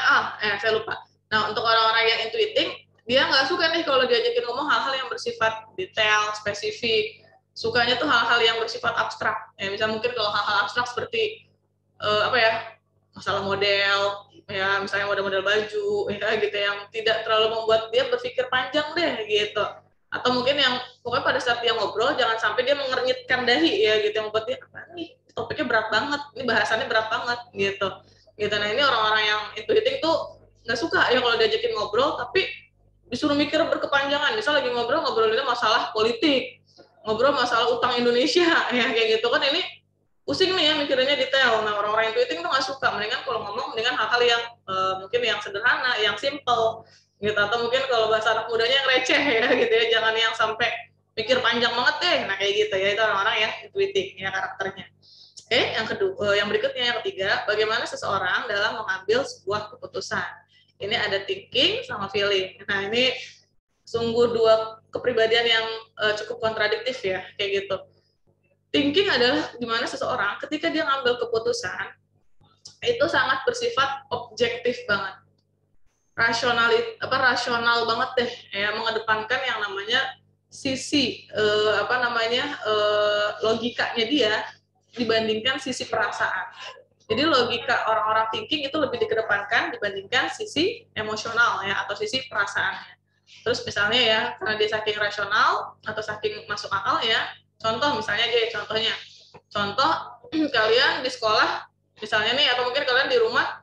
saya lupa. Nah untuk orang-orang yang intuiting, dia nggak suka nih kalau diajakin ngomong hal-hal yang bersifat detail, spesifik. Sukanya tuh hal-hal yang bersifat abstrak. Ya, misalnya mungkin kalau hal-hal abstrak seperti masalah model, ya misalnya model-model baju, ya gitu, yang tidak terlalu membuat dia berpikir panjang deh gitu. Atau mungkin yang pokoknya pada saat dia ngobrol jangan sampai dia mengernyitkan dahi ya gitu, yang membuat dia apa nih topiknya berat banget, ini bahasannya berat banget gitu. Nah ini orang-orang yang intuiting tuh nggak suka ya kalau diajakin ngobrol tapi disuruh mikir berkepanjangan. Misal lagi ngobrolnya masalah politik, ngobrol masalah utang Indonesia ya kayak gitu kan, ini pusing nih ya mikirinnya detail. Nah orang-orang intuiting tuh nggak suka, mendingan kalau ngomong mendingan hal-hal yang mungkin yang sederhana, yang simple gitu, atau mungkin kalau bahasa anak mudanya yang receh ya gitu ya, jangan yang sampai mikir panjang banget deh. Nah kayak gitu ya, itu orang-orang yang intuiting ya karakternya. Yang kedua, yang berikutnya yang ketiga, bagaimana seseorang dalam mengambil sebuah keputusan. Ini ada thinking sama feeling. Nah ini sungguh dua kepribadian yang cukup kontradiktif ya kayak gitu. Thinking adalah dimana seseorang ketika dia ngambil keputusan itu sangat bersifat objektif banget, rasional banget deh ya, mengedepankan yang namanya sisi logikanya dia dibandingkan sisi perasaan. Jadi logika orang-orang thinking itu lebih dikedepankan dibandingkan sisi emosional ya atau sisi perasaannya. Terus misalnya ya, karena dia saking rasional atau saking masuk akal ya, contoh misalnya aja contoh kalian di sekolah misalnya nih, atau mungkin kalian di rumah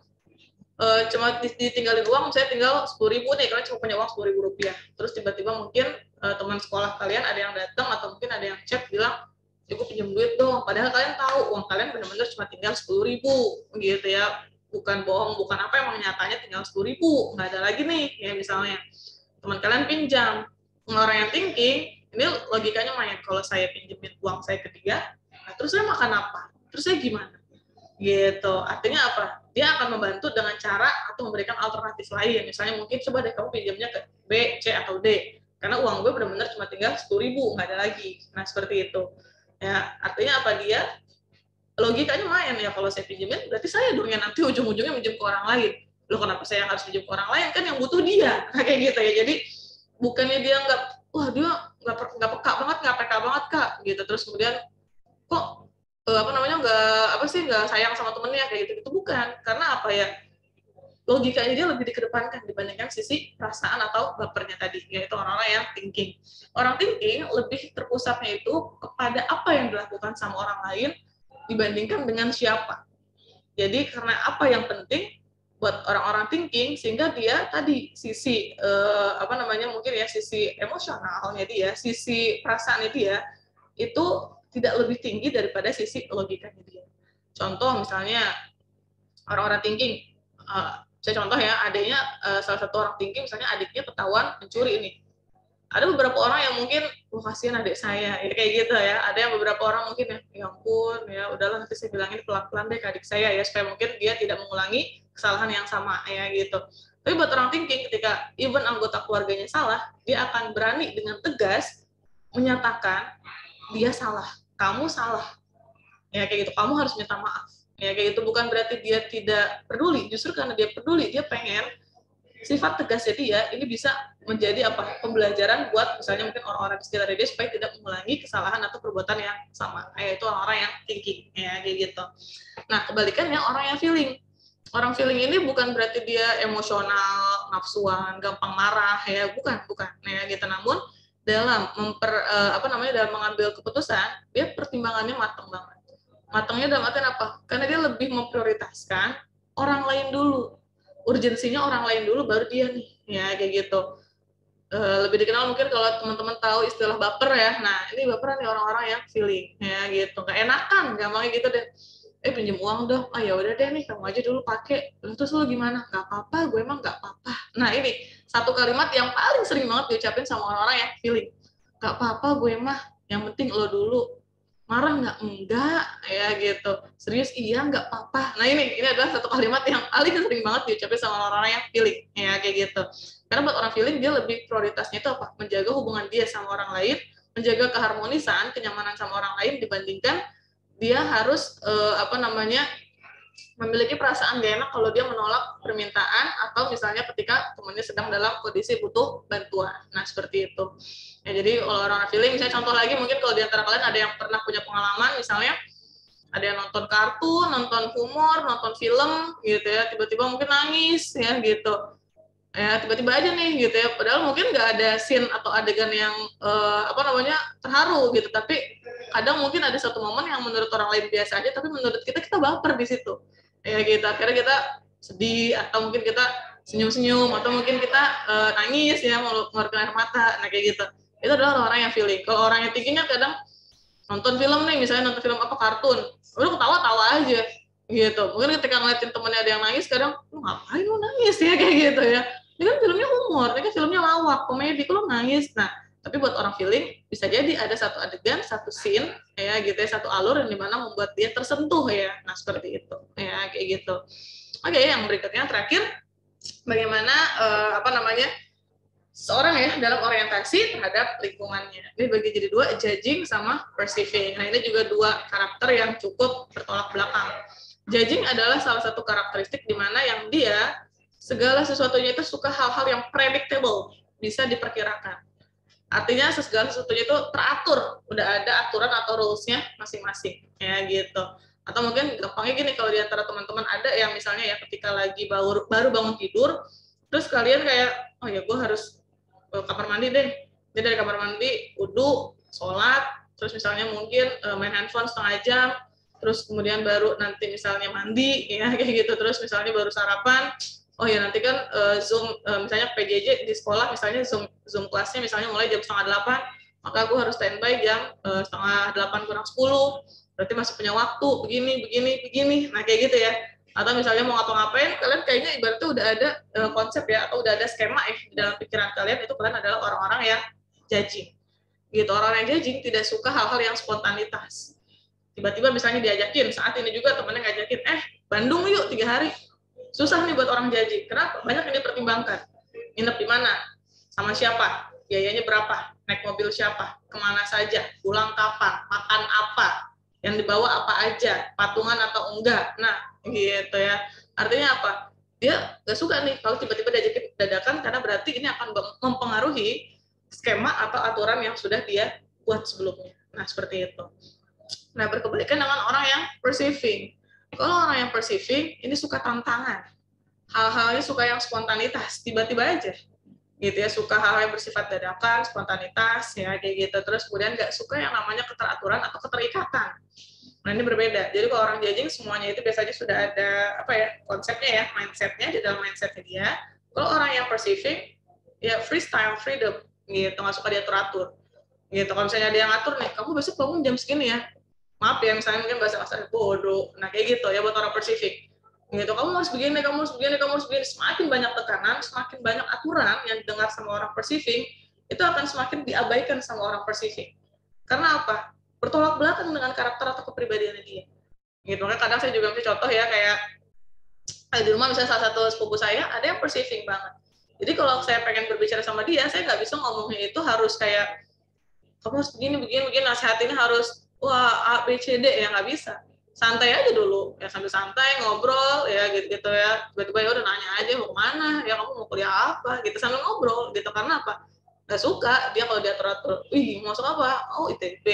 cuma ditinggalin uang, saya tinggal 10.000 nih, kalian cuma punya uang 10.000 rupiah. Terus tiba-tiba mungkin teman sekolah kalian ada yang datang atau mungkin ada yang chat bilang, ibu pinjam duit dong, padahal kalian tahu uang kalian benar-benar cuma tinggal 10.000 gitu ya, bukan bohong, bukan apa, emang nyatanya tinggal 10.000, nggak ada lagi nih ya. Misalnya teman kalian pinjam, orang yang thinking ini logikanya main, kalau saya pinjemin uang saya ke dia, nah, terus saya makan apa, terus saya gimana gitu. Artinya apa, dia akan membantu dengan cara atau memberikan alternatif lain. Misalnya mungkin coba deh kamu pinjamnya ke B, C, atau D, karena uang gue benar-benar cuma tinggal 10.000, nggak ada lagi. Nah seperti itu ya, artinya apa, dia logikanya main ya, kalau saya pinjemin berarti saya dong yang nanti ujung-ujungnya minjem ke orang lain. Loh kenapa saya harus minjem ke orang lain, kan yang butuh dia. Nah, kayak gitu ya. Jadi bukannya dia dia nggak peka banget, nggak peka banget kak gitu, terus kemudian kok nggak sayang sama temennya kayak gitu, bukan. Karena apa ya, logikanya dia lebih dikedepankan dibandingkan sisi perasaan atau bapernya tadi, yaitu orang-orang yang thinking. Orang thinking lebih terpusatnya itu kepada apa yang dilakukan sama orang lain dibandingkan dengan siapa. Jadi karena apa yang penting buat orang-orang thinking, sehingga dia tadi sisi mungkin ya sisi emosionalnya dia, sisi perasaannya dia itu tidak lebih tinggi daripada sisi logikanya dia. Contoh misalnya orang-orang thinking, saya contoh ya, adiknya salah satu orang thinking, misalnya adiknya ketahuan mencuri ini. Ada beberapa orang yang mungkin, kasihan adik saya, ya kayak gitu ya. Ada yang beberapa orang mungkin ya ampun, ya udahlah nanti saya bilangin pelan-pelan deh ke adik saya ya, supaya mungkin dia tidak mengulangi kesalahan yang sama ya gitu. Tapi buat orang thinking, ketika even anggota keluarganya salah, dia akan berani dengan tegas menyatakan dia salah, kamu salah, ya kayak gitu, kamu harus minta maaf, ya kayak gitu. Bukan berarti dia tidak peduli, justru karena dia peduli, dia pengen sifat tegasnya dia ini bisa menjadi pembelajaran buat misalnya mungkin orang-orang di sekitar dia supaya tidak mengulangi kesalahan atau perbuatan yang sama. Yaitu orang-orang yang thinking ya kayak gitu. Nah kebalikannya orang yang feeling. Orang feeling ini bukan berarti dia emosional, nafsuan, gampang marah ya, bukan ya gitu. Namun dalam dalam mengambil keputusan, dia pertimbangannya matang banget. Matangnya dalam artian apa? Karena dia lebih memprioritaskan orang lain dulu, urgensinya orang lain dulu, baru dia nih ya kayak gitu. Lebih dikenal mungkin kalau teman-teman tahu istilah baper ya. Nah ini baperan nih orang-orang yang feeling ya gitu, nggak enakan, gampangnya gitu deh. Pinjam uang dong, ya udah deh nih kamu aja dulu pakai. Terus lu gimana? Nggak apa-apa, gue emang nggak apa-apa. Nah ini satu kalimat yang paling sering banget diucapin sama orang-orang yang feeling. Nggak apa-apa, gue mah, yang penting lo dulu. Marah nggak? Enggak ya gitu. Serius? Iya, nggak apa-apa. Nah ini adalah satu kalimat yang paling sering banget diucapin sama orang-orang yang feeling ya kayak gitu. Karena buat orang feeling, dia lebih prioritasnya itu apa? Menjaga hubungan dia sama orang lain, menjaga keharmonisan, kenyamanan sama orang lain, dibandingkan dia harus memiliki perasaan gak enak kalau dia menolak permintaan, atau misalnya ketika temannya sedang dalam kondisi butuh bantuan. Nah seperti itu ya. Jadi orang feeling, misalnya contoh lagi, mungkin kalau di antara kalian ada yang pernah punya pengalaman, misalnya ada yang nonton kartun, nonton humor, nonton film gitu ya, tiba-tiba mungkin nangis ya gitu. Ya tiba-tiba aja nih gitu ya, padahal mungkin nggak ada scene atau adegan yang terharu gitu, tapi kadang mungkin ada satu momen yang menurut orang lain biasa aja, tapi menurut kita baper di situ ya gitu. Akhirnya kita sedih, atau mungkin kita senyum-senyum, atau mungkin kita nangis ya, mengeluarkan air mata. Nah kayak gitu, itu adalah orang-orang yang feeling. Kalau orang yang tingginya kadang nonton film nih, misalnya nonton film apa, kartun, udah ketawa-tawa aja gitu. Mungkin ketika ngeliatin temennya ada yang nangis, kadang lu ngapain lu nangis ya, kayak gitu ya. Ini kan filmnya humor, ini kan filmnya lawak, komedi, kok lu nangis. Nah, tapi buat orang feeling, bisa jadi ada satu adegan, satu scene, ya gitu ya, satu alur yang dimana membuat dia tersentuh ya. Nah, seperti itu, ya kayak gitu. Oke, yang berikutnya terakhir, bagaimana apa namanya, seorang ya dalam orientasi terhadap lingkungannya. Ini bagi jadi dua, judging sama perceiving. Nah, ini juga dua karakter yang cukup bertolak belakang. Judging adalah salah satu karakteristik di mana yang dia segala sesuatunya itu suka hal-hal yang predictable, bisa diperkirakan. Artinya segala sesuatunya itu teratur, udah ada aturan atau rules-nya masing-masing, ya gitu. Atau mungkin gampangnya gini, kalau di antara teman-teman ada yang misalnya ya ketika lagi baru bangun tidur, terus kalian kayak, oh ya gue harus ke kamar mandi deh. Jadi dari kamar mandi, wudhu, sholat, terus misalnya mungkin main handphone setengah jam, terus kemudian baru nanti misalnya mandi, ya kayak gitu. Terus misalnya baru sarapan, oh ya nanti kan Zoom, misalnya PJJ di sekolah, misalnya Zoom kelasnya misalnya mulai jam 7:30, maka aku harus standby jam 7:30 kurang 10, berarti masih punya waktu, begini. Nah kayak gitu ya. Atau misalnya mau ngapa-ngapain, kalian kayaknya ibaratnya udah ada konsep ya, atau udah ada skema ya di dalam pikiran kalian, itu kalian adalah orang-orang yang judging. Gitu, orang yang judging tidak suka hal-hal yang spontanitas. Tiba-tiba misalnya diajakin, saat ini juga temennya ngajakin, Bandung yuk 3 hari. Susah nih buat orang judging. Kenapa? Banyak yang dipertimbangkan. Nginep di mana? Sama siapa? Biayanya berapa? Naik mobil siapa? Kemana saja? Pulang kapan? Makan apa? Yang dibawa apa aja? Patungan atau enggak? Nah, gitu ya. Artinya apa? Dia gak suka nih kalau tiba-tiba diajakin dadakan, karena berarti ini akan mempengaruhi skema atau aturan yang sudah dia buat sebelumnya. Nah, seperti itu. Nah, berkebalikan dengan orang yang perceiving. Kalau orang yang perceiving, ini suka tantangan. Hal-halnya suka yang spontanitas, tiba-tiba aja. Gitu ya, suka hal yang bersifat dadakan, spontanitas, ya kayak gitu. Terus kemudian nggak suka yang namanya keteraturan atau keterikatan. Nah, ini berbeda. Jadi kalau orang judging, semuanya itu biasanya sudah ada apa ya, konsepnya ya, mindsetnya, di dalam mindsetnya dia. Kalau orang yang perceiving, ya freestyle, freedom, gitu, nggak suka diatur-atur. Gitu, kalau misalnya dia ngatur nih, kamu besok bangun jam segini ya, maaf ya, misalnya mungkin bahasa kasar bodoh. Nah kayak gitu ya buat orang Pasifik. Gitu, kamu harus begini, semakin banyak tekanan, semakin banyak aturan yang didengar sama orang Pasifik, itu akan semakin diabaikan sama orang Pasifik. Karena apa? Bertolak belakang dengan karakter atau kepribadiannya dia. Gitu, makanya kadang saya juga ngasih contoh ya, kayak di rumah misalnya salah satu sepupu saya ada yang Pasifik banget. Jadi kalau saya pengen berbicara sama dia, saya nggak bisa ngomongnya itu harus kayak kamu harus begini, nasihatinnya harus wah A B C D, ya nggak bisa. Santai aja dulu ya, sambil santai ngobrol ya gitu ya, tiba-tiba ya udah nanya aja mau kemana ya, kamu mau kuliah apa gitu, sambil ngobrol gitu. Karena apa? Nggak suka dia kalau dia teratur, mau masuk apa, oh ITB,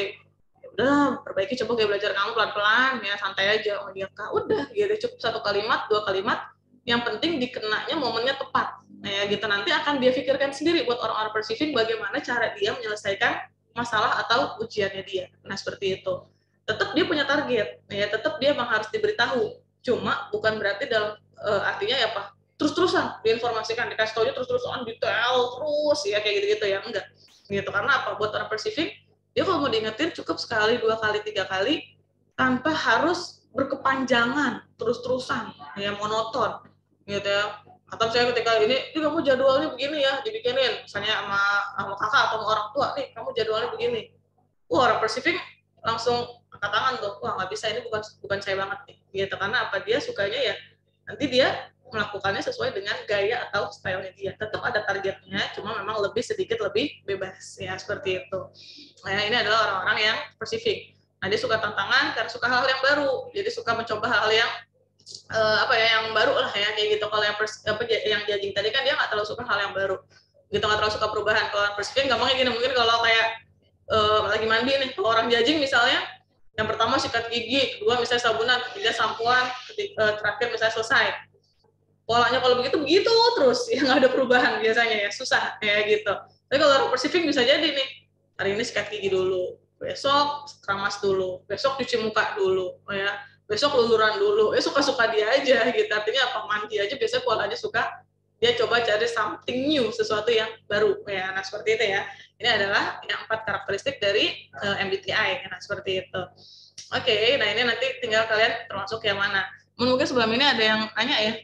ya udah perbaiki, coba kayak belajar kamu pelan-pelan ya, santai aja. Oh dia kak, udah gitu, cukup 1 kalimat 2 kalimat, yang penting dikenanya momennya tepat. Nah ya gitu, nanti akan dia pikirkan sendiri buat orang-orang Persifik bagaimana cara dia menyelesaikan masalah atau ujiannya dia. Nah seperti itu. Tetap dia punya target, ya tetap dia memang harus diberitahu. Cuma bukan berarti dalam artinya ya apa, terus-terusan diinformasikan, dikasih tahu terus-terusan detail terus ya kayak gitu-gitu ya, enggak. Gitu, karena apa? Buat orang Pasifik, dia kalau mau diingetin cukup sekali, 2 kali, 3 kali, tanpa harus berkepanjangan, terus-terusan, ya monoton, gitu ya. Atau saya ketika ini kamu jadwalnya begini ya, dibikinin misalnya sama kakak atau sama orang tua, nih kamu jadwalnya begini. Orang Pasifik langsung angkat tangan tuh, wah nggak bisa, ini bukan saya banget nih, gitu. Karena apa? Dia sukanya ya nanti dia melakukannya sesuai dengan gaya atau stylenya dia. Tetap ada targetnya, cuma memang sedikit lebih bebas ya, seperti itu. Nah ini adalah orang-orang yang Pasifik. Nah dia suka tantangan karena suka hal yang baru, jadi suka mencoba hal yang apa ya, yang baru lah ya kayak gitu. Kalau yang judging tadi kan dia nggak terlalu suka hal yang baru, gitu, nggak terlalu suka perubahan. Kalau yang Pasifik gampangnya gini, mungkin kalau kayak lagi mandi nih, kalau orang judging misalnya, yang pertama sikat gigi, kedua misalnya sabunan, ketiga sampoan, terakhir misalnya selesai. polanya kalau begitu begitu terus, ya nggak ada perubahan biasanya ya, susah ya gitu. Tapi kalau orang Persifik bisa jadi nih, hari ini sikat gigi dulu, besok keramas dulu, besok cuci muka dulu, ya, besok luluran dulu, suka-suka dia aja gitu. Artinya apa, mandi aja biasanya polanya suka dia coba cari something new, sesuatu yang baru ya. Nah seperti itu ya. Ini adalah yang 4 karakteristik dari MBTI. Nah seperti itu. Oke, nah ini nanti tinggal kalian termasuk yang mana. Mungkin sebelum ini ada yang tanya ya,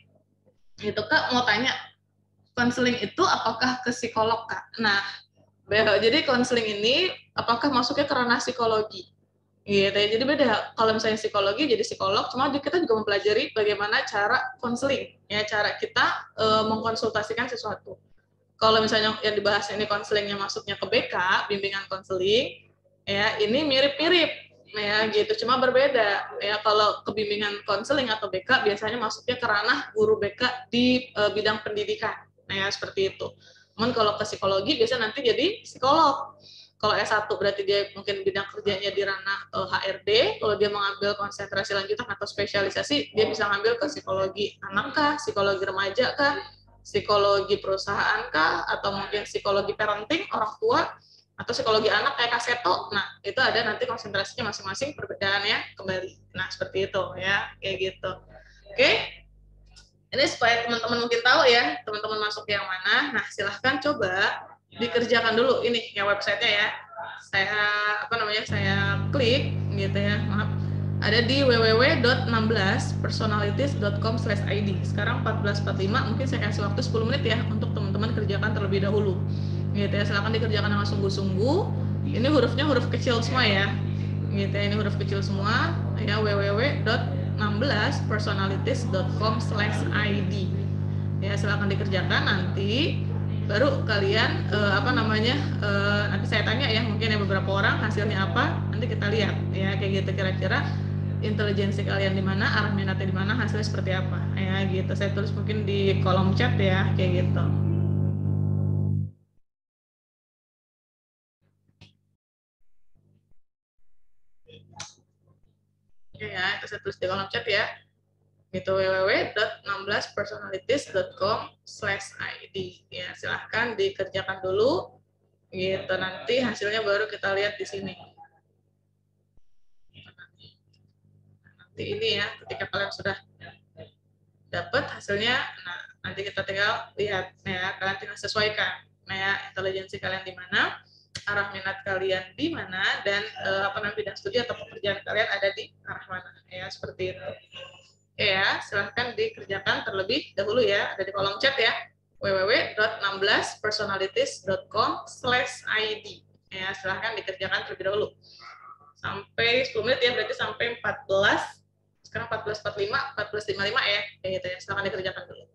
gitu Kak, mau tanya, konseling itu apakah ke psikolog Kak? Nah, jadi konseling ini apakah masuknya ke ranah psikologi? Gitu ya. Jadi beda. Kalau misalnya psikologi jadi psikolog, cuma kita juga mempelajari bagaimana cara konseling, ya, cara kita mengkonsultasikan sesuatu. Kalau misalnya yang dibahas ini konselingnya masuknya ke BK, bimbingan konseling, ya ini mirip-mirip, ya gitu, cuma berbeda. Ya kalau kebimbingan konseling atau BK biasanya masuknya ke ranah guru BK di bidang pendidikan, ya seperti itu. Namun kalau ke psikologi biasanya nanti jadi psikolog. Kalau S1 berarti dia mungkin bidang kerjanya di ranah HRD, kalau dia mengambil konsentrasi lanjutan atau spesialisasi, dia bisa ngambil ke psikologi anak kah, psikologi remaja kah, psikologi perusahaan kah, atau mungkin psikologi parenting orang tua, atau psikologi anak kayak Kaseto. Nah, itu ada nanti konsentrasinya masing-masing perbedaannya kembali. Nah, seperti itu ya, kayak gitu. Oke. Ini supaya teman-teman mungkin tahu ya, teman-teman masuk yang mana. Nah, silahkan coba dikerjakan dulu ini ya websitenya ya. Saya klik gitu ya, maaf. Ada di www.16personalities.com/id. Sekarang 14.45, mungkin saya kasih waktu 10 menit ya untuk teman-teman kerjakan terlebih dahulu. Gitu ya, silakan dikerjakan dengan sungguh-sungguh. Ini hurufnya huruf kecil semua ya. Gitu ya, ini huruf kecil semua ya, www.16personalities.com/id. Ya, silakan dikerjakan, nanti baru kalian nanti saya tanya ya, mungkin ya beberapa orang hasilnya apa, nanti kita lihat ya, kayak gitu kira-kira intelijensi kalian di mana, arah minatnya di mana, hasilnya seperti apa ya gitu. Saya tulis mungkin di kolom chat ya, kayak gitu. Ya, itu saya tulis di kolom chat ya. Gitu, www.16personalities.com/id. Ya, silahkan dikerjakan dulu. Gitu, nanti hasilnya baru kita lihat di sini. Nanti ini ya, ketika kalian sudah dapat hasilnya, nah nanti kita tinggal lihat ya, kalian tinggal sesuaikan. Nah ya, intelijensi kalian di mana, arah minat kalian di mana, dan bidang studi atau pekerjaan kalian ada di arah mana ya, seperti itu. Oke ya, silahkan dikerjakan terlebih dahulu ya, ada di kolom chat ya, www.16personalities.com/id. Ya, silahkan dikerjakan terlebih dahulu. Sampai 10 menit ya, berarti sampai 14, sekarang 14.45, 14.55 ya, kayak gitu ya, silahkan dikerjakan dulu.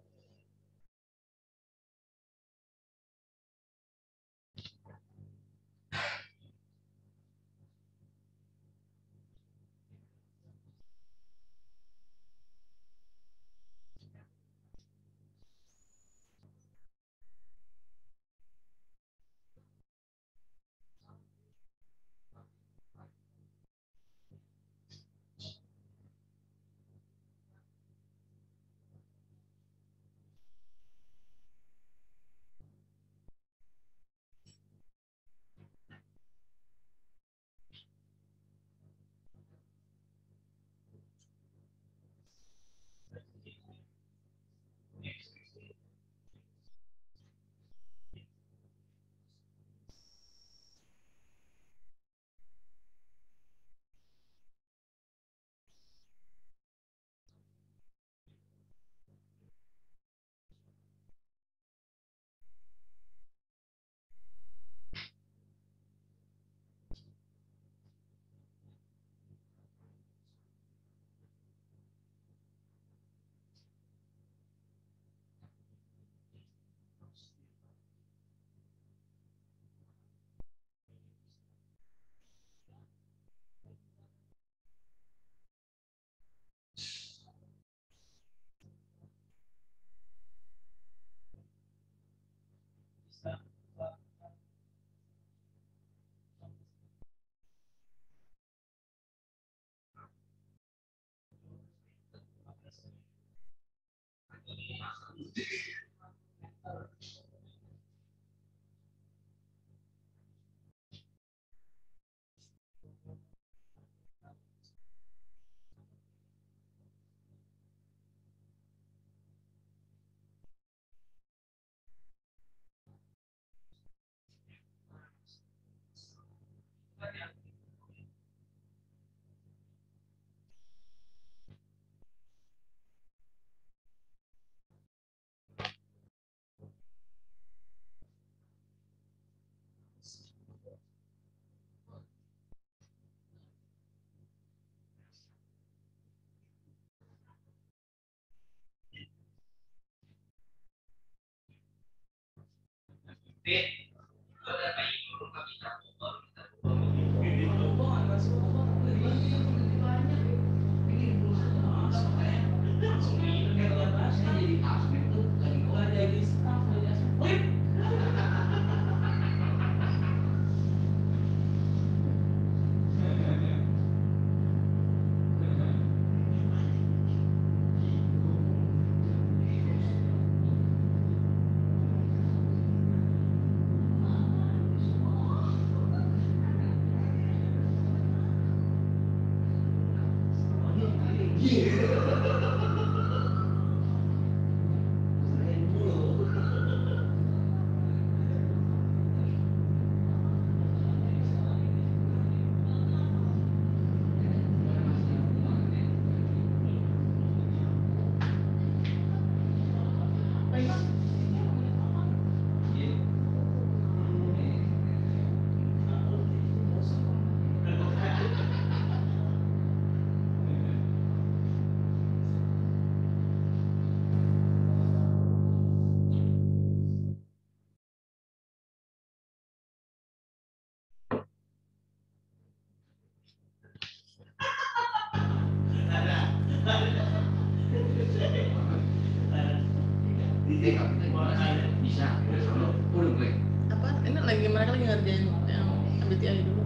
Apa? Ini lagi mereka lagi ngerjain yang MBTI dulu.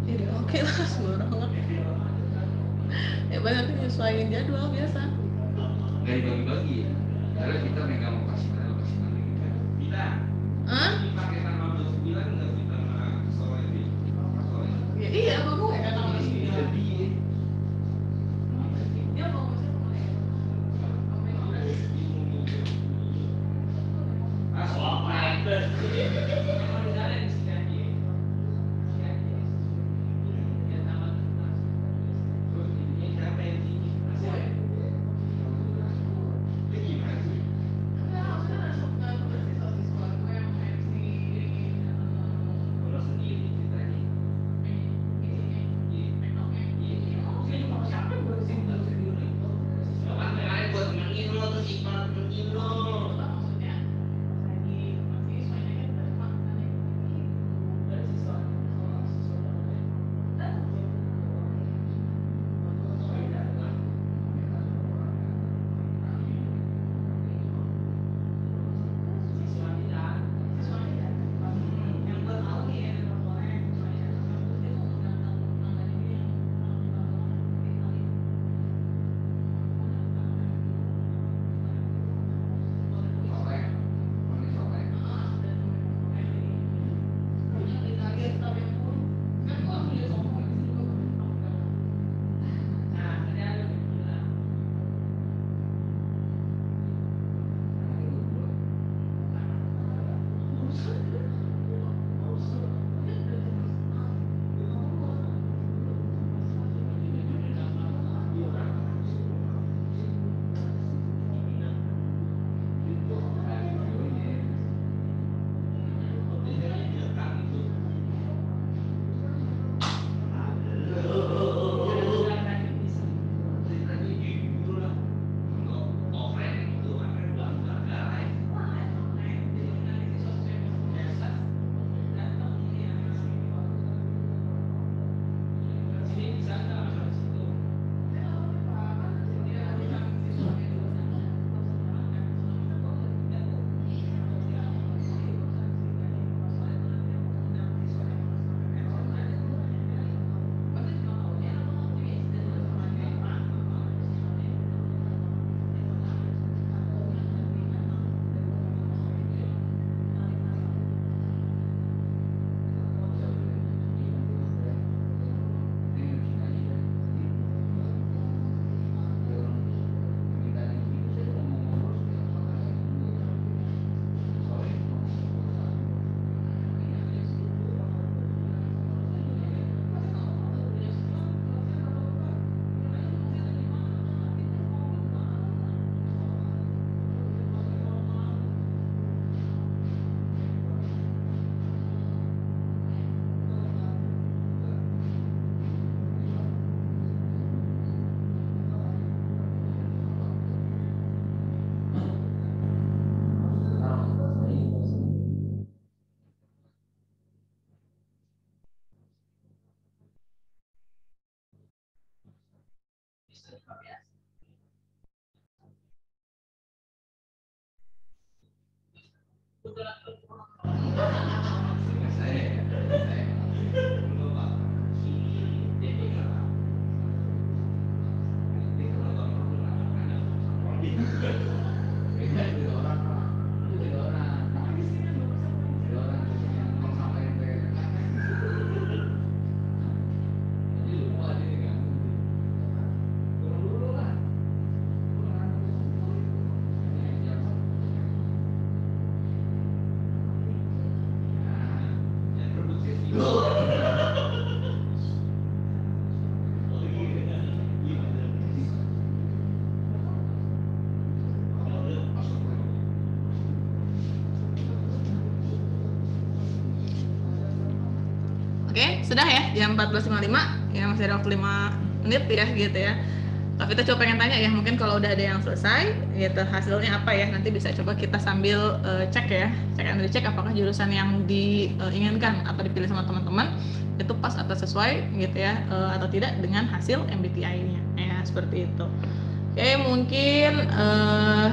Iya, oke lah, sembarangan. Ya banyak nanti nyesuaiin jadwal biasa. Nggak dibagi-bagi ya? Karena kita megang lokasi mana gitu. Hah? Pakai tanggal 29 nggak kita soal ini? Ya iya, bagus ya kan tanggal 9. Dia mau Saya ya, saya. Oke, sudah ya, jam 14.55, ya masih ada waktu 5 menit ya gitu ya. Tapi kita coba pengen tanya ya, mungkin kalau udah ada yang selesai, gitu hasilnya apa ya, nanti bisa coba kita sambil cek ya, cek and recheck apakah jurusan yang diinginkan atau dipilih sama teman-teman itu pas atau sesuai gitu ya, atau tidak dengan hasil MBTI-nya, ya seperti itu. Oke, mungkin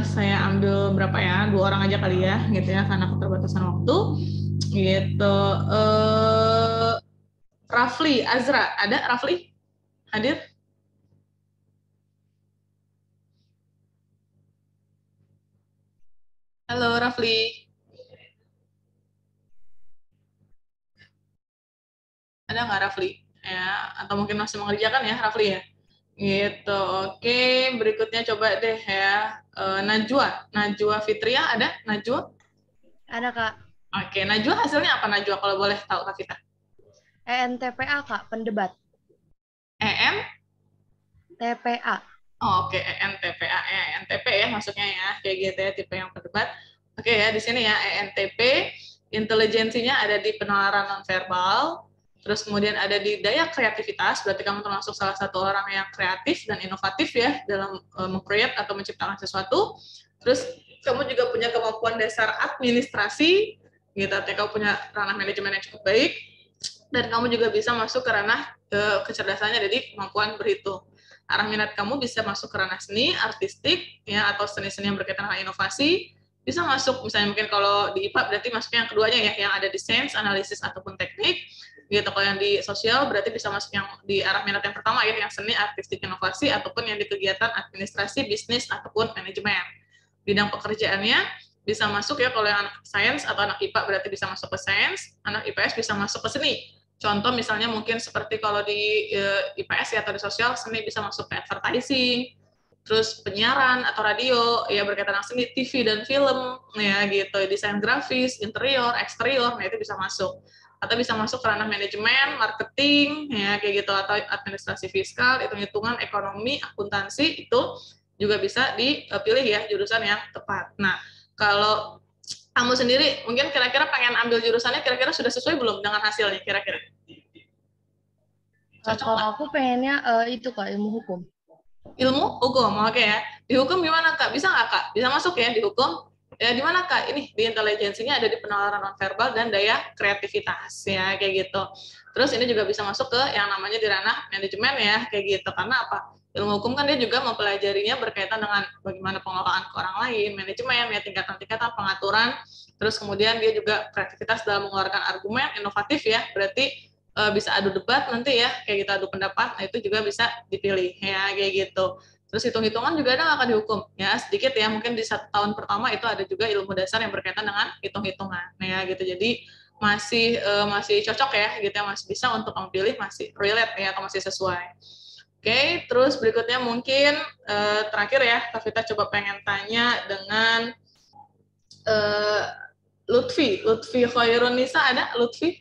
saya ambil berapa ya, 2 orang aja kali ya, gitu ya, karena keterbatasan waktu, gitu. Rafli, Azra, ada Rafli? Hadir? Halo Rafli. Ada nggak Rafli? Ya, atau mungkin masih mengerjakan ya Rafli ya? Gitu. Oke, berikutnya coba deh ya. Najwa Fitria ada? Najwa? Ada Kak. Oke, Najwa hasilnya apa Najwa kalau boleh tahu Kak Vita? ENTPA Kak, pendebat. EM? TPA. Oh, oke, ENTPA, ENTP ya maksudnya ya, kayak gitu ya, tipe yang berdebat. Oke ya, di sini ya, ENTP, intelijensinya ada di penalaran nonverbal, terus kemudian ada di daya kreativitas, berarti kamu termasuk salah satu orang yang kreatif dan inovatif ya, dalam meng-create atau menciptakan sesuatu. Terus kamu juga punya kemampuan dasar administrasi, gitu, artinya kamu punya ranah manajemen yang cukup baik, dan kamu juga bisa masuk ke ranah kecerdasannya, jadi kemampuan berhitung. Arah minat kamu bisa masuk ke ranah seni, artistik, ya, atau seni-seni yang berkaitan dengan inovasi. Bisa masuk, misalnya mungkin kalau di IPA berarti masuknya yang keduanya ya, yang ada di sains, analisis, ataupun teknik. Gitu. Kalau yang di sosial berarti bisa masuk yang di arah minat yang pertama, ya, yang seni, artistik, inovasi, ataupun yang di kegiatan administrasi, bisnis, ataupun manajemen. Bidang pekerjaannya bisa masuk ya, kalau yang anak sains atau anak IPA berarti bisa masuk ke sains, anak IPS bisa masuk ke seni. Contoh misalnya mungkin seperti kalau di IPS ya, atau di sosial, seni bisa masuk ke advertising, terus penyiaran atau radio ya berkaitan dengan seni, TV dan film ya gitu, desain grafis, interior, eksterior, nah itu bisa masuk. Atau bisa masuk ke ranah manajemen, marketing ya kayak gitu, atau administrasi fiskal, hitung-hitungan, ekonomi, akuntansi, itu juga bisa dipilih ya jurusan yang tepat. Nah, kalau kamu sendiri mungkin kira-kira pengen ambil jurusannya, kira-kira sudah sesuai belum dengan hasilnya kira-kira? Cocok Kalau nggak? aku pengennya itu Kak, ilmu hukum. Ilmu hukum, oke ya. Di hukum gimana Kak? Bisa nggak Kak? Bisa masuk ya di hukum? Ya di mana Kak? Ini di intelijensinya ada di penalaran nonverbal dan daya kreativitas ya kayak gitu. Terus ini juga bisa masuk ke yang namanya di ranah manajemen ya kayak gitu. Karena apa? Ilmu hukum kan dia juga mempelajarinya berkaitan dengan bagaimana pengelolaan ke orang lain, manajemen ya, tingkatan-tingkatan pengaturan. Terus kemudian dia juga kreativitas dalam mengeluarkan argumen, inovatif ya. Berarti bisa adu debat nanti ya, kayak gitu, adu pendapat, nah itu juga bisa dipilih ya kayak gitu. Terus hitung-hitungan juga ada nggak Kak di hukum? Ya sedikit ya, mungkin di 1 tahun pertama itu ada juga ilmu dasar yang berkaitan dengan hitung-hitungan ya gitu. Jadi masih cocok ya gitu ya, masih bisa untuk kamu pilih, masih relate ya, atau masih sesuai. Oke, terus berikutnya mungkin terakhir ya, Kak Vita coba pengen tanya dengan uh, Lutfi Khairunisa, ada Lutfi?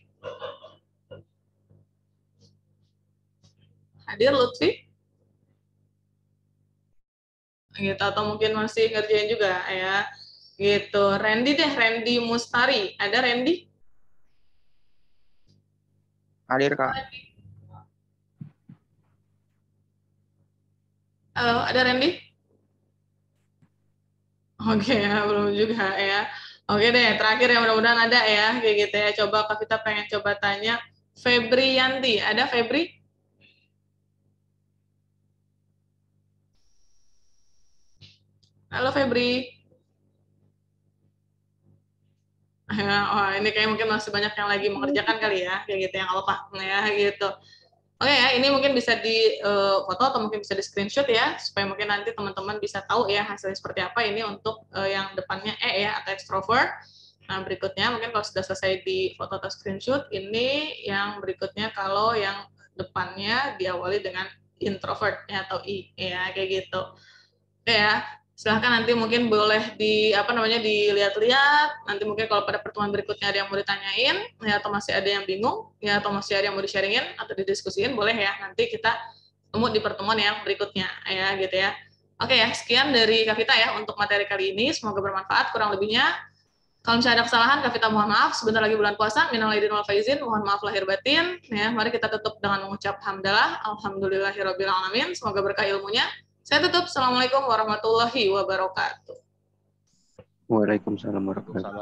Hadir Lutfi? Gitu, atau mungkin masih ngerjain juga ya gitu. Randy deh, Randy Mustari, ada Randy? Hadir, Kak. Halo, ada Randy? Oke ya, belum juga ya. Oke deh, terakhir ya, mudah-mudahan ada ya kayak gitu ya. Coba Kak kita pengen coba tanya Febri Yanti, ada Febri? Halo Febri. Ya, oh, ini kayak mungkin masih banyak yang lagi mengerjakan kali ya, kayak gitu yang nggak apa-apa ya gitu. Oke ya, ini mungkin bisa di foto atau mungkin bisa di screenshot ya, supaya mungkin nanti teman-teman bisa tahu ya hasilnya seperti apa. Ini untuk yang depannya E ya, atau extrovert. Nah, berikutnya mungkin kalau sudah selesai di foto atau screenshot, ini yang berikutnya kalau yang depannya diawali dengan introvert ya, atau I ya, kayak gitu. Oke ya, silahkan nanti mungkin boleh dilihat-lihat. Nanti mungkin kalau pada pertemuan berikutnya ada yang mau ditanyain, ya atau masih ada yang bingung, ya atau masih ada yang mau di-sharingin atau didiskusiin, boleh ya. Nanti kita temu di pertemuan yang berikutnya, ya gitu ya. Oke ya, sekian dari Kak Vita ya untuk materi kali ini. Semoga bermanfaat. Kurang lebihnya, kalau misalnya ada kesalahan, Kak Vita mohon maaf. Sebentar lagi bulan puasa, minal aidin wal faizin, mohon maaf lahir batin. Ya, mari kita tutup dengan mengucap hamdalah, alhamdulillahirabbil alamin. Semoga berkah ilmunya. Saya tutup. Assalamualaikum warahmatullahi wabarakatuh. Waalaikumsalam warahmatullahi wabarakatuh.